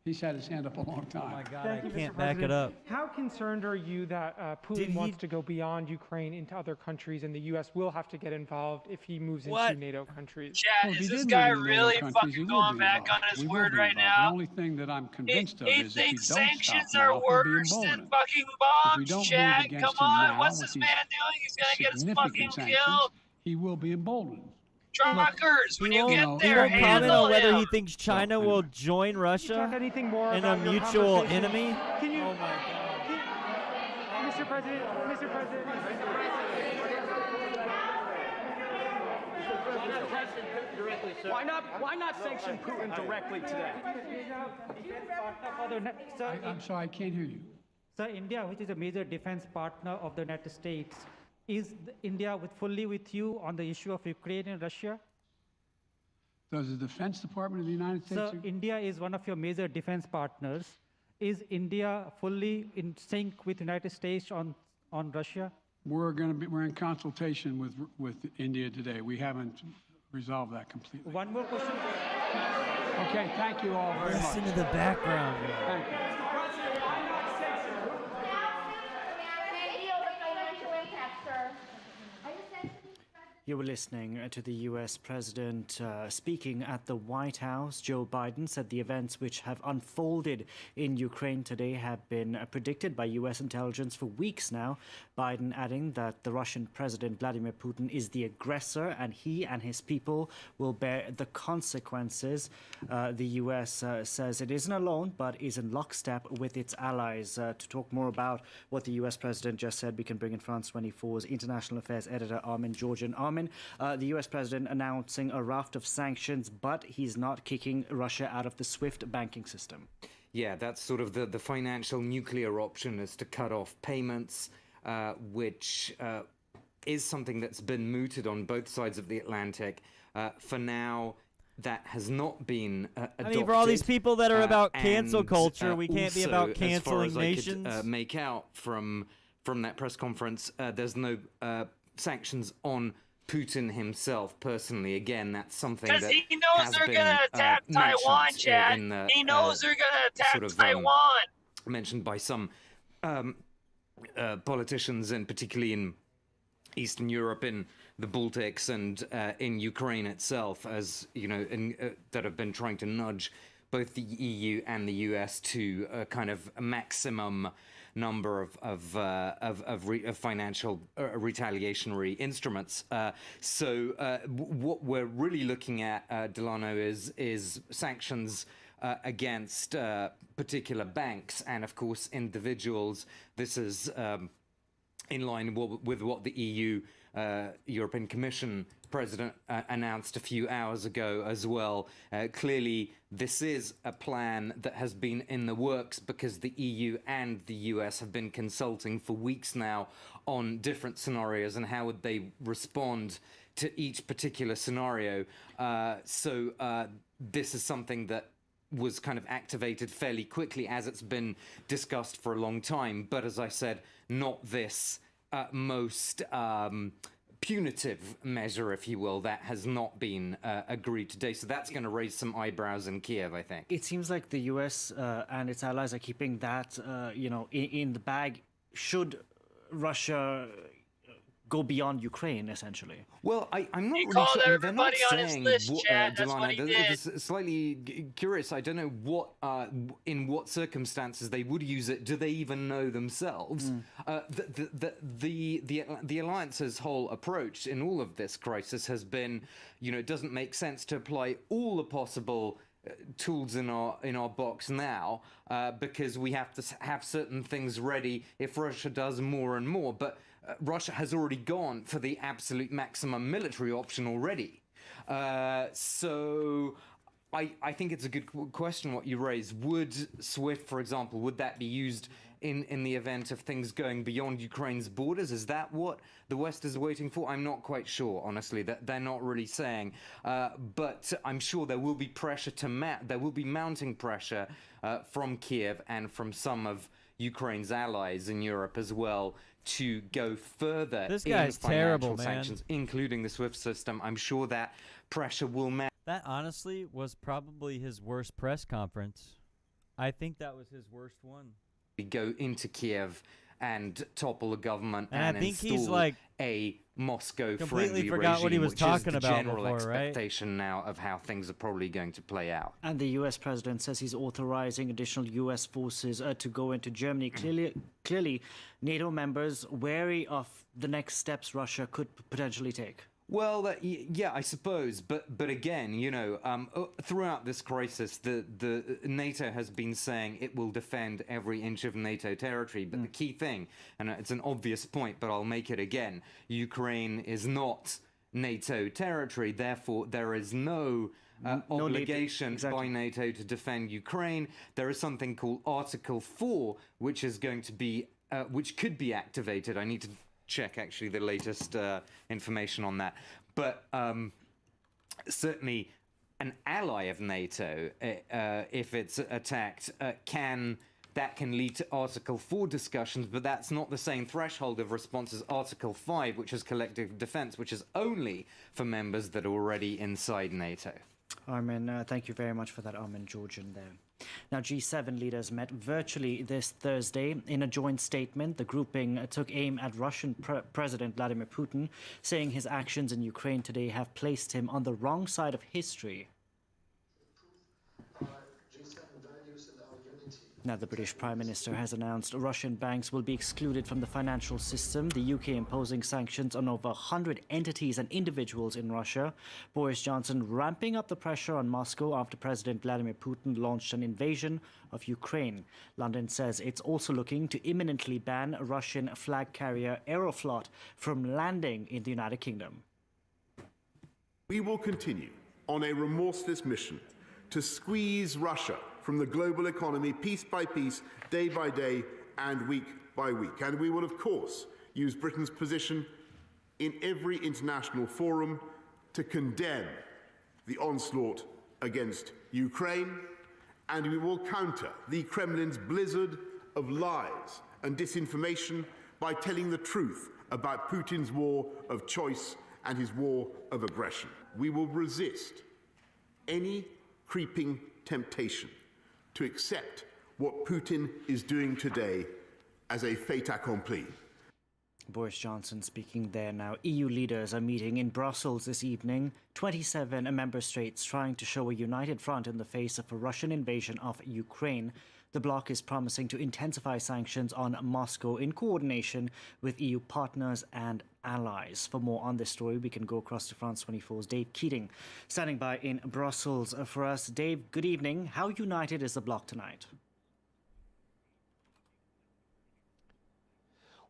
He's had his hand up a long time. Oh my God, Thank I you, can't Mr. back it President. up. How concerned are you that Putin wants to go beyond Ukraine into other countries, and the U.S. will have to get involved if he moves into NATO countries? Chad, is this guy really fucking going back on his word right The now? only thing that I'm convinced of He is if we thinks don't sanctions stop are now, he'll be worse than emboldened. fucking If we bombs, don't move Chad. against Come him on, now what's with this these man doing? He's gonna get us significant fucking sanctions, killed. he will be emboldened. truckers, when you get He there, won't comment handle on whether him. he thinks China will join Russia anything more in a about your mutual conversation? enemy. Can you, Oh my God. Mr. President, Why not sanction Putin directly today? I'm sorry, I can't hear you. Sir, India, which is a major defense partner of the United States, is India fully with you on the issue of Ukraine and Russia? Does the Defense Department of the United States? Sir, India is one of your major defense partners. Is India fully in sync with the United States on Russia? We're in consultation with India today. We haven't resolved that completely. One more question. Okay, thank you all very much. Listen to the background. Thank you. You were listening to the U.S. President speaking at the White House. Joe Biden said the events which have unfolded in Ukraine today have been predicted by U.S. intelligence for weeks now. Biden adding that the Russian President Vladimir Putin is the aggressor and he and his people will bear the consequences. The U.S. says it isn't alone but is in lockstep with its allies. To talk more about what the U.S. President just said, we can bring in France 24's international affairs editor Armin Georgian. Armin, the U.S. President announcing a raft of sanctions, but he's not kicking Russia out of the SWIFT banking system. Yeah, that's sort of the financial nuclear option, is to cut off payments, which is something that's been mooted on both sides of the Atlantic. For now, that has not been adopted. I mean, for all these people that are about cancel culture, we can't be about also, canceling as far as nations. I could, make out from that press conference, there's no sanctions on Putin himself personally. Again, that's something that He knows has they're been going to attack Taiwan, mentioned Chad. in the, He knows they're going to attack sort of, Taiwan. mentioned by some politicians, and particularly in Eastern Europe, in the Baltics, and in Ukraine itself, as you know, that have been trying to nudge both the EU and the US to a kind of a maximum number of financial retaliatory instruments. So what we're really looking at, Delano, is sanctions against particular banks and, of course, individuals. This is in line with what the EU European Commission President announced a few hours ago as well. Clearly, this is a plan that has been in the works because the EU and the US have been consulting for weeks now on different scenarios and how would they respond to each particular scenario. So this is something that was kind of activated fairly quickly, as it's been discussed for a long time. But as I said, not this most punitive measure, if you will, that has not been agreed today. So that's going to raise some eyebrows in Kiev, I think. It seems like the U.S. And its allies are keeping that, in the bag. Should Russia go beyond Ukraine, essentially? Well, I'm not He really called sure. They're not everybody on his saying list, Chad. That's Delano, what he did. it's slightly curious. I don't know what, in what circumstances they would use it. Do they even know themselves? The alliance's whole approach in all of this crisis has been, it doesn't make sense to apply all the possible tools in our box now because we have to have certain things ready if Russia does more and more. But Russia has already gone for the absolute maximum military option already. So I think it's a good question what you raise. Would SWIFT, for example, would that be used in the event of things going beyond Ukraine's borders? Is that what the West is waiting for? I'm not quite sure, honestly. That they're not really saying. But I'm sure there will be pressure there will be mounting pressure from Kiev and from some of Ukraine's allies in Europe as well to go further This in guy's financial terrible, man. sanctions, including the SWIFT system. I'm sure that pressure will mount. That honestly was probably his worst press conference. I think that was his worst one. Go into Kiev and topple the government And I and think install he's, like, a Moscow-friendly completely forgot what he regime, was which talking is the about general before, right? expectation now of how things are probably going to play out. And the U.S. president says he's authorizing additional U.S. forces to go into Germany. Clearly, NATO members wary of the next steps Russia could potentially take. Well, yeah, I suppose, but again, you know, throughout this crisis, the NATO has been saying it will defend every inch of NATO territory. But the key thing, and it's an obvious point, but I'll make it again: Ukraine is not NATO territory. Therefore, there is no obligation by NATO to defend Ukraine. There is something called Article 4, which is going to be, which could be activated. I need to check actually the latest information on that, but certainly an ally of NATO, if it's attacked, can lead to Article 4 discussions, but that's not the same threshold of response as Article 5, which is collective defense, which is only for members that are already inside NATO. Armin, thank you very much for that, Armin Georgian there. Now, G7 leaders met virtually this Thursday. In a joint statement, the grouping took aim at Russian President Vladimir Putin, saying his actions in Ukraine today have placed him on the wrong side of history. Now, the British Prime Minister has announced Russian banks will be excluded from the financial system, the UK imposing sanctions on over 100 entities and individuals in Russia. Boris Johnson ramping up the pressure on Moscow after President Vladimir Putin launched an invasion of Ukraine. London says it's also looking to imminently ban Russian flag carrier Aeroflot from landing in the United Kingdom. We will continue on a remorseless mission to squeeze Russia from the global economy piece by piece, day by day, and week by week. And we will, of course, use Britain's position in every international forum to condemn the onslaught against Ukraine, and we will counter the Kremlin's blizzard of lies and disinformation by telling the truth about Putin's war of choice and his war of aggression. We will resist any creeping temptation to accept what Putin is doing today as a fait accompli. Boris Johnson speaking there now. EU leaders are meeting in Brussels this evening. 27 member states trying to show a united front in the face of a Russian invasion of Ukraine. The bloc is promising to intensify sanctions on Moscow in coordination with EU partners and allies. For more on this story, we can go across to France 24's Dave Keating, standing by in Brussels for us. Dave, good evening. How united is the bloc tonight?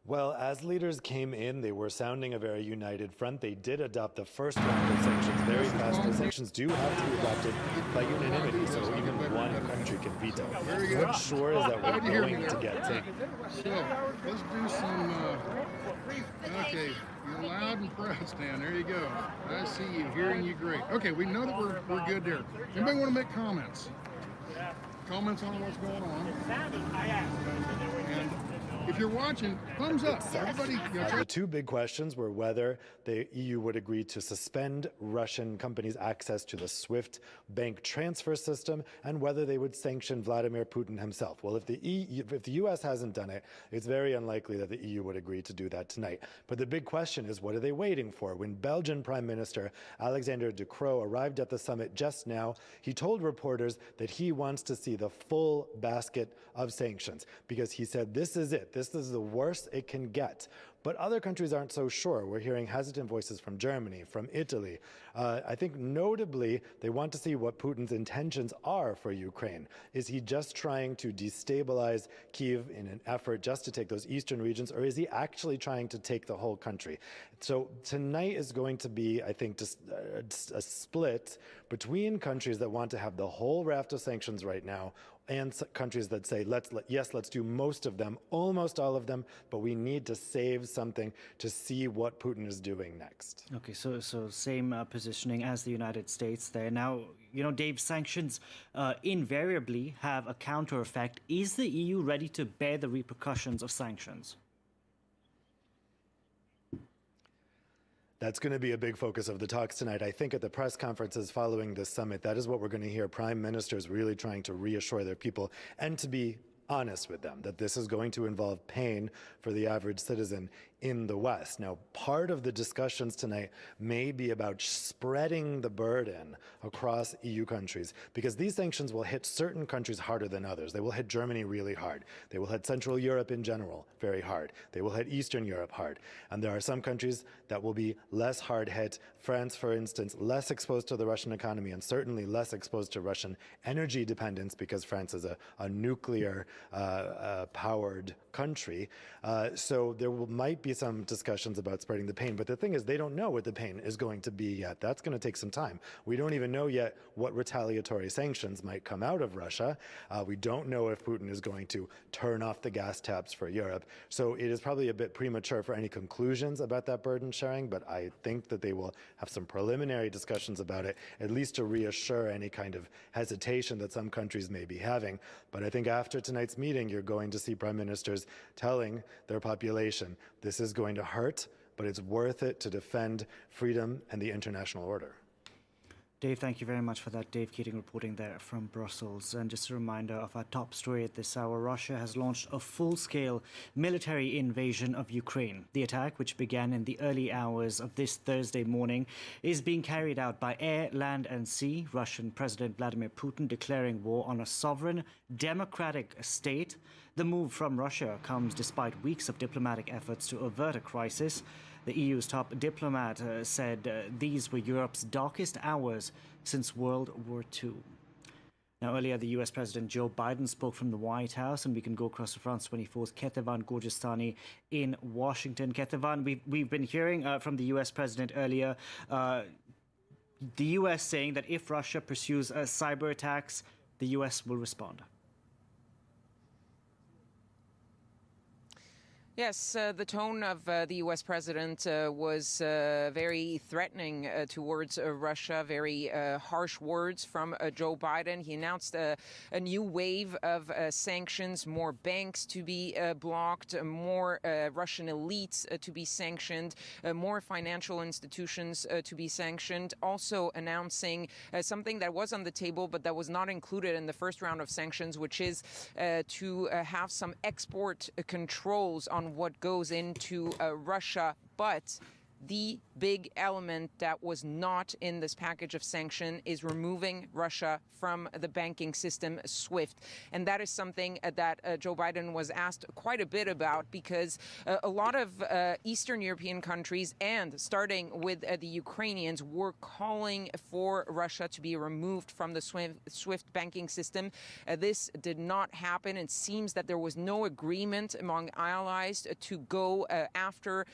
Well, as leaders came in, they were sounding a very united front. They did adopt the first round of sanctions very fast. The sanctions do have to be adopted by unanimity, so even one country can veto. What sure is that we're going to get to. So, let's do some, okay, you're loud and proud, Stan. There you go. I see you, hearing you great. Okay, we know that we're good there. Anybody want to make comments? Comments on what's going on? And if you're watching, thumbs up. Everybody, The two big questions were whether the EU would agree to suspend Russian companies' access to the SWIFT bank transfer system and whether they would sanction Vladimir Putin himself. Well, if the US hasn't done it, it's very unlikely that the EU would agree to do that tonight. But the big question is, what are they waiting for? When Belgian Prime Minister Alexander De Croo arrived at the summit just now, he told reporters that he wants to see the full basket of sanctions because he said this is it. This is the worst it can get. But other countries aren't so sure. We're hearing hesitant voices from Germany, from Italy. I think notably, they want to see what Putin's intentions are for Ukraine. Is he just trying to destabilize Kyiv in an effort just to take those eastern regions, or is he actually trying to take the whole country? So tonight is going to be, I think, just a split between countries that want to have the whole raft of sanctions right now and countries that say, yes, let's do most of them, almost all of them, but we need to save something to see what Putin is doing next. Okay, so same positioning as the United States there. Now, you know, Dave, sanctions invariably have a counter effect. Is the EU ready to bear the repercussions of sanctions? That's going to be a big focus of the talks tonight. I think at the press conferences following this summit, that is what we're going to hear. Prime ministers really trying to reassure their people and to be honest with them, that this is going to involve pain for the average citizen in the West. Now, part of the discussions tonight may be about spreading the burden across EU countries, because these sanctions will hit certain countries harder than others. They will hit Germany really hard. They will hit Central Europe in general very hard. They will hit Eastern Europe hard. And there are some countries that will be less hard hit. France, for instance, less exposed to the Russian economy and certainly less exposed to Russian energy dependence, because France is a nuclear powered country. So there might be some discussions about spreading the pain. But the thing is, they don't know what the pain is going to be yet. That's going to take some time. We don't even know yet what retaliatory sanctions might come out of Russia. We don't know if Putin is going to turn off the gas taps for Europe. So it is probably a bit premature for any conclusions about that burden sharing, but I think that they will have some preliminary discussions about it, at least to reassure any kind of hesitation that some countries may be having. But I think after tonight's meeting, you're going to see prime ministers telling their population, this is going to hurt, but it's worth it to defend freedom and the international order. Dave, thank you very much for that. Dave Keating reporting there from Brussels. And just a reminder of our top story at this hour, Russia has launched a full-scale military invasion of Ukraine. The attack, which began in the early hours of this Thursday morning, is being carried out by air, land and sea. Russian President Vladimir Putin declaring war on a sovereign, democratic state. The move from Russia comes despite weeks of diplomatic efforts to avert a crisis. The EU's top diplomat said these were Europe's darkest hours since World War II. Now, earlier, the US President Joe Biden spoke from the White House, and we can go across to France 24's Ketevan Gorjestani in Washington. Ketevan, we've been hearing from the US President earlier, the US saying that if Russia pursues cyber attacks, the US will respond. Yes, the tone of the U.S. president was very threatening towards Russia, very harsh words from Joe Biden. He announced a new wave of sanctions, more banks to be blocked, more Russian elites to be sanctioned, more financial institutions to be sanctioned, also announcing something that was on the table but that was not included in the first round of sanctions, which is to have some export controls on what goes into Russia. But the big element that was not in this package of sanction is removing Russia from the banking system, SWIFT. And that is something that Joe Biden was asked quite a bit about, because a lot of Eastern European countries, and starting with the Ukrainians, were calling for Russia to be removed from the SWIFT banking system. This did not happen. It seems that there was no agreement among allies to go after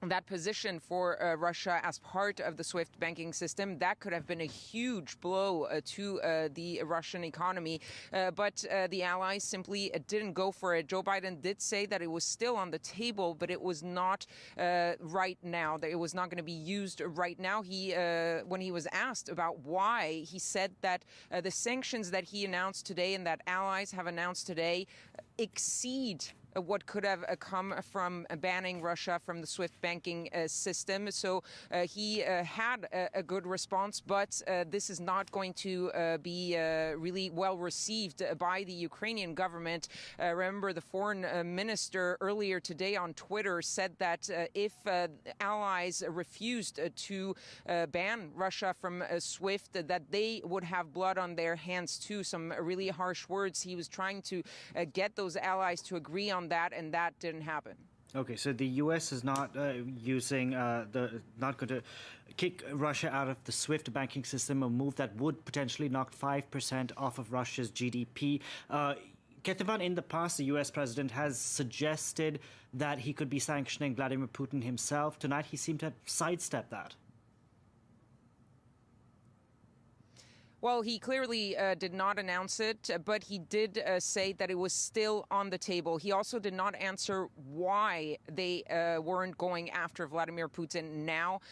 that position for Russia as part of the SWIFT banking system. That could have been a huge blow to the Russian economy, but the allies simply didn't go for it. Joe Biden did say that it was still on the table, but it was not right now, that it was not going to be used right now. He, when he was asked about why, he said that the sanctions that he announced today and that allies have announced today exceed what could have come from banning Russia from the SWIFT banking system. So he had a good response, but this is not going to be really well received by the Ukrainian government. Remember, the foreign minister earlier today on Twitter said that if allies refused to ban Russia from SWIFT, that they would have blood on their hands too. Some really harsh words. He was trying to get those allies to agree on that, and that didn't happen. Okay, so the U.S. is not not going to kick Russia out of the SWIFT banking system, a move that would potentially knock 5% off of Russia's GDP. Ketevan, in the past, the U.S. president has suggested that he could be sanctioning Vladimir Putin himself. Tonight, he seemed to have sidestepped that. Well, he clearly did not announce it, but he did say that it was still on the table. He also did not answer why they weren't going after Vladimir Putin now,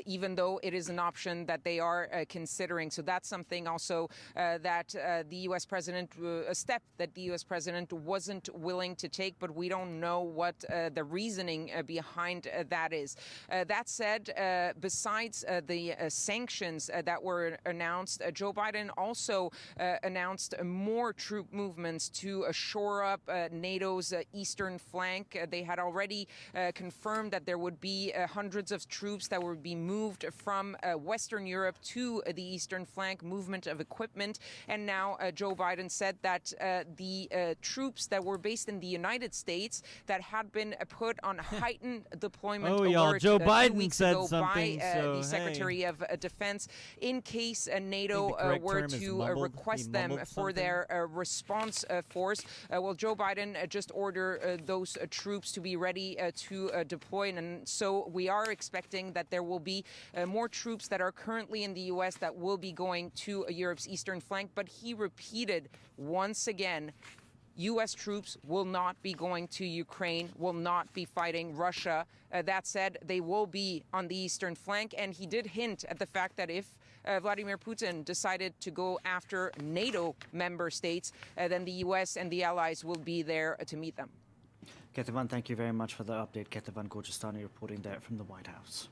even though it is an option that they are considering. So that's something also that the U.S. president, a step that the U.S. president wasn't willing to take, but we don't know what the reasoning behind that is. That said, besides the sanctions that were announced, Joe Biden also announced more troop movements to shore up NATO's eastern flank. They had already confirmed that there would be hundreds of troops that would be moved from Western Europe to the eastern flank, movement of equipment. And now Joe Biden said that the troops that were based in the United States that had been put on heightened deployment alert Joe 2 Biden weeks said ago something, by so, the Secretary of Defense in case NATO correct were term is to mumbled. request He them mumbled for their response force. Well, Joe Biden just ordered those troops to be ready to deploy. And so we are expecting that there will be more troops that are currently in the U.S. that will be going to Europe's eastern flank. But he repeated once again, U.S. troops will not be going to Ukraine, will not be fighting Russia. That said, they will be on the eastern flank. And he did hint at the fact that if Vladimir Putin decided to go after NATO member states, then the U.S. and the allies will be there to meet them. Ketevan, thank you very much for the update. Ketevan Gorjestani reporting there from the White House.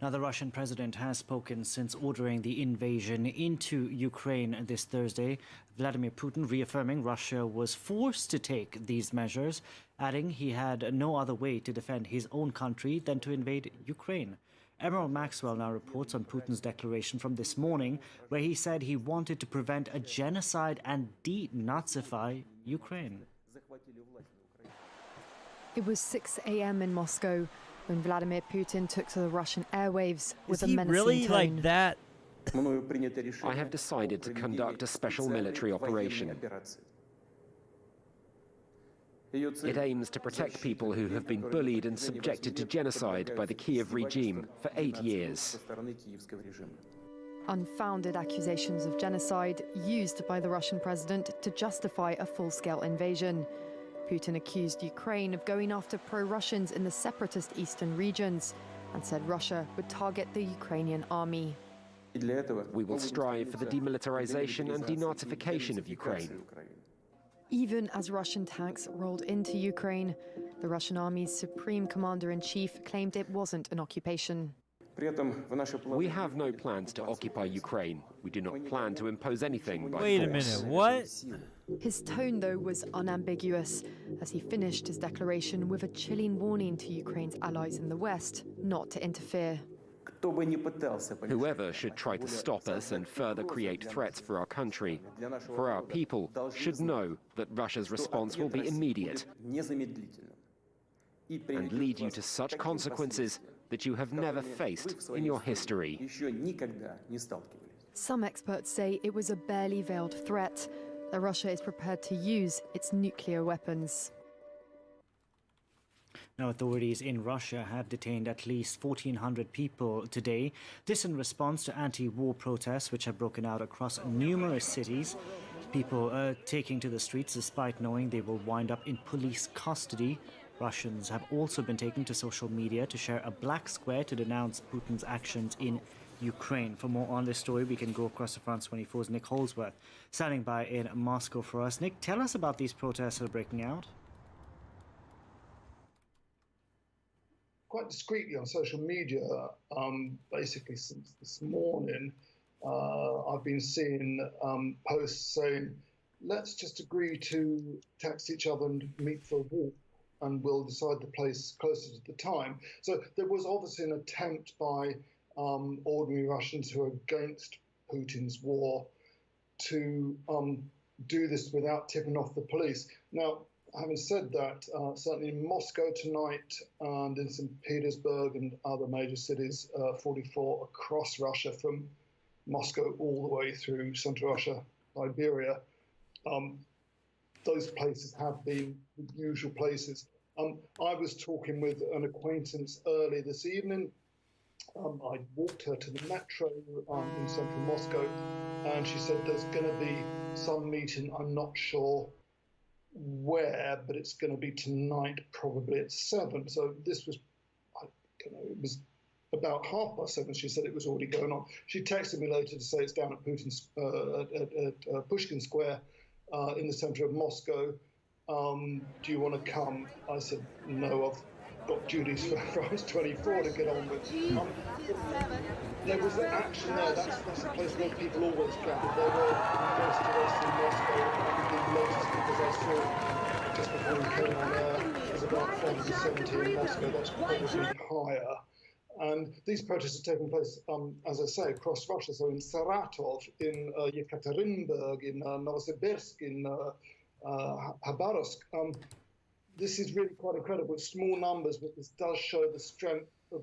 Now, the Russian president has spoken since ordering the invasion into Ukraine this Thursday. Vladimir Putin reaffirming Russia was forced to take these measures, adding he had no other way to defend his own country than to invade Ukraine. Emerald Maxwell now reports on Putin's declaration from this morning, where he said he wanted to prevent a genocide and denazify Ukraine. It was 6 a.m. in Moscow when Vladimir Putin took to the Russian airwaves with a menacing really tone. like that? I have decided to conduct a special military operation. It aims to protect people who have been bullied and subjected to genocide by the Kiev regime for 8 years. Unfounded accusations of genocide used by the Russian president to justify a full-scale invasion. Putin accused Ukraine of going after pro-Russians in the separatist eastern regions and said Russia would target the Ukrainian army. We will strive for the demilitarization and denazification of Ukraine. Even as Russian tanks rolled into Ukraine, the Russian army's supreme commander-in-chief claimed it wasn't an occupation. We have no plans to occupy Ukraine. We do not plan to impose anything by Wait a force. minute, what? His tone, though, was unambiguous as he finished his declaration with a chilling warning to Ukraine's allies in the West not to interfere. Whoever should try to stop us and further create threats for our country, for our people, should know that Russia's response will be immediate and lead you to such consequences that you have never faced in your history. Some experts say it was a barely veiled threat, that Russia is prepared to use its nuclear weapons. Now, authorities in Russia have detained at least 1,400 people today. This in response to anti-war protests which have broken out across numerous cities. People taking to the streets despite knowing they will wind up in police custody. Russians have also been taking to social media to share a black square to denounce Putin's actions in Ukraine. For more on this story, we can go across to France 24's Nick Holsworth, standing by in Moscow for us. Nick, tell us about these protests that are breaking out. Quite discreetly on social media, basically since this morning, I've been seeing posts saying, let's just agree to text each other and meet for a walk, and we'll decide the place closer to the time. So there was obviously an attempt by ordinary Russians who are against Putin's war to do this without tipping off the police. Now, having said that, certainly in Moscow tonight and in St. Petersburg and other major cities, 44 across Russia, from Moscow all the way through Central Russia, Siberia, those places have been the usual places. I was talking with an acquaintance early this evening. I walked her to the metro in central Moscow, and she said there's going to be some meeting. I'm not sure where, but it's going to be tonight, probably at 7. So this was, I don't know, it was about 7:30. She said it was already going on. She texted me later to say it's down at Putin's at Pushkin Square in the center of Moscow. Do you want to come? I said, no, got duties for IS-24 to get on with. There was an action there. That's a place where people always travel. There were most arrests in Moscow. The latest figures I saw just before we came on air was about 470 in Moscow. That's probably higher. And these protests are taking place, as I say, across Russia. So in Saratov, in Yekaterinburg, in Novosibirsk, in Khabarovsk. This is really quite incredible. It's small numbers, but this does show the strength of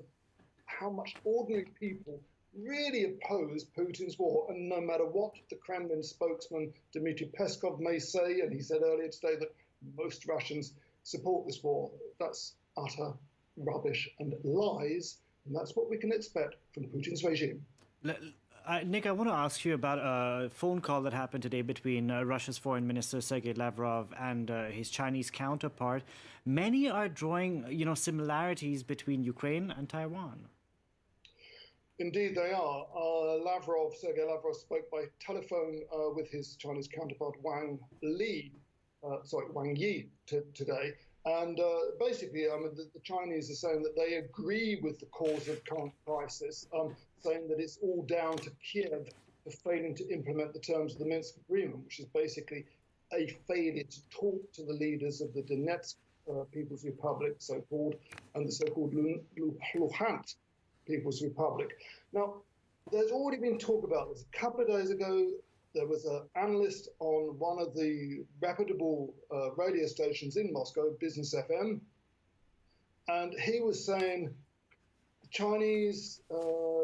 how much ordinary people really oppose Putin's war. And no matter what the Kremlin spokesman Dmitry Peskov may say, and he said earlier today that most Russians support this war, that's utter rubbish and lies. And that's what we can expect from Putin's regime. Nick, I want to ask you about a phone call that happened today between Russia's Foreign Minister Sergei Lavrov and his Chinese counterpart. Many are drawing, similarities between Ukraine and Taiwan. Indeed, they are. Sergei Lavrov spoke by telephone with his Chinese counterpart Wang Yi today. And basically, the Chinese are saying that they agree with the cause of current crisis, saying that it's all down to Kiev for failing to implement the terms of the Minsk agreement, which is basically a failure to talk to the leaders of the Donetsk People's Republic, so-called, and the so-called Luhansk People's Republic. Now, there's already been talk about this. A couple of days ago, there was an analyst on one of the reputable radio stations in Moscow, Business FM, and he was saying the Chinese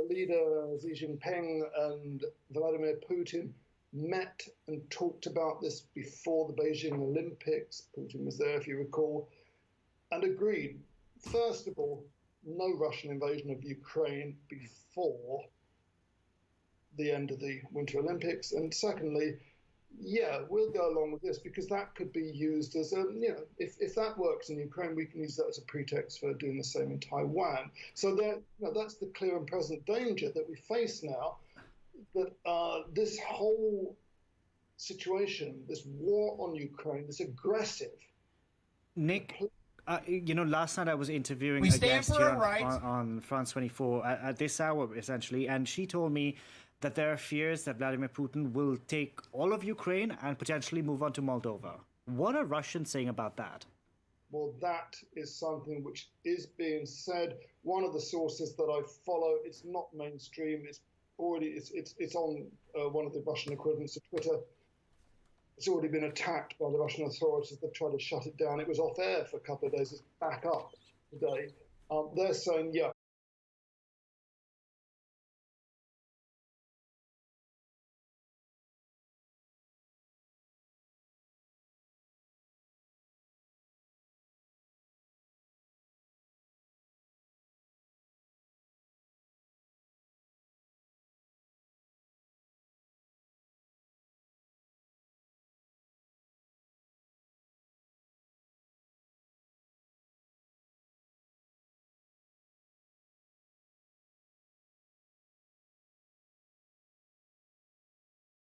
leader Xi Jinping and Vladimir Putin met and talked about this before the Beijing Olympics. Putin was there, if you recall, and agreed, first of all, no Russian invasion of Ukraine before the end of the Winter Olympics. And secondly, yeah, we'll go along with this because that could be used as a, if that works in Ukraine, we can use that as a pretext for doing the same in Taiwan. So that's the clear and present danger that we face now, that this whole situation, this war on Ukraine, this aggressive. Nick, last night I was interviewing a guest here on France 24 at this hour, essentially, and she told me that there are fears that Vladimir Putin will take all of Ukraine and potentially move on to Moldova. What are Russians saying about that? Well, that is something which is being said. One of the sources that I follow, it's not mainstream, it's on one of the Russian equivalents of Twitter. It's already been attacked by the Russian authorities that tried to shut it down. It was off air for a couple of days. It's back up today. They're saying, yeah,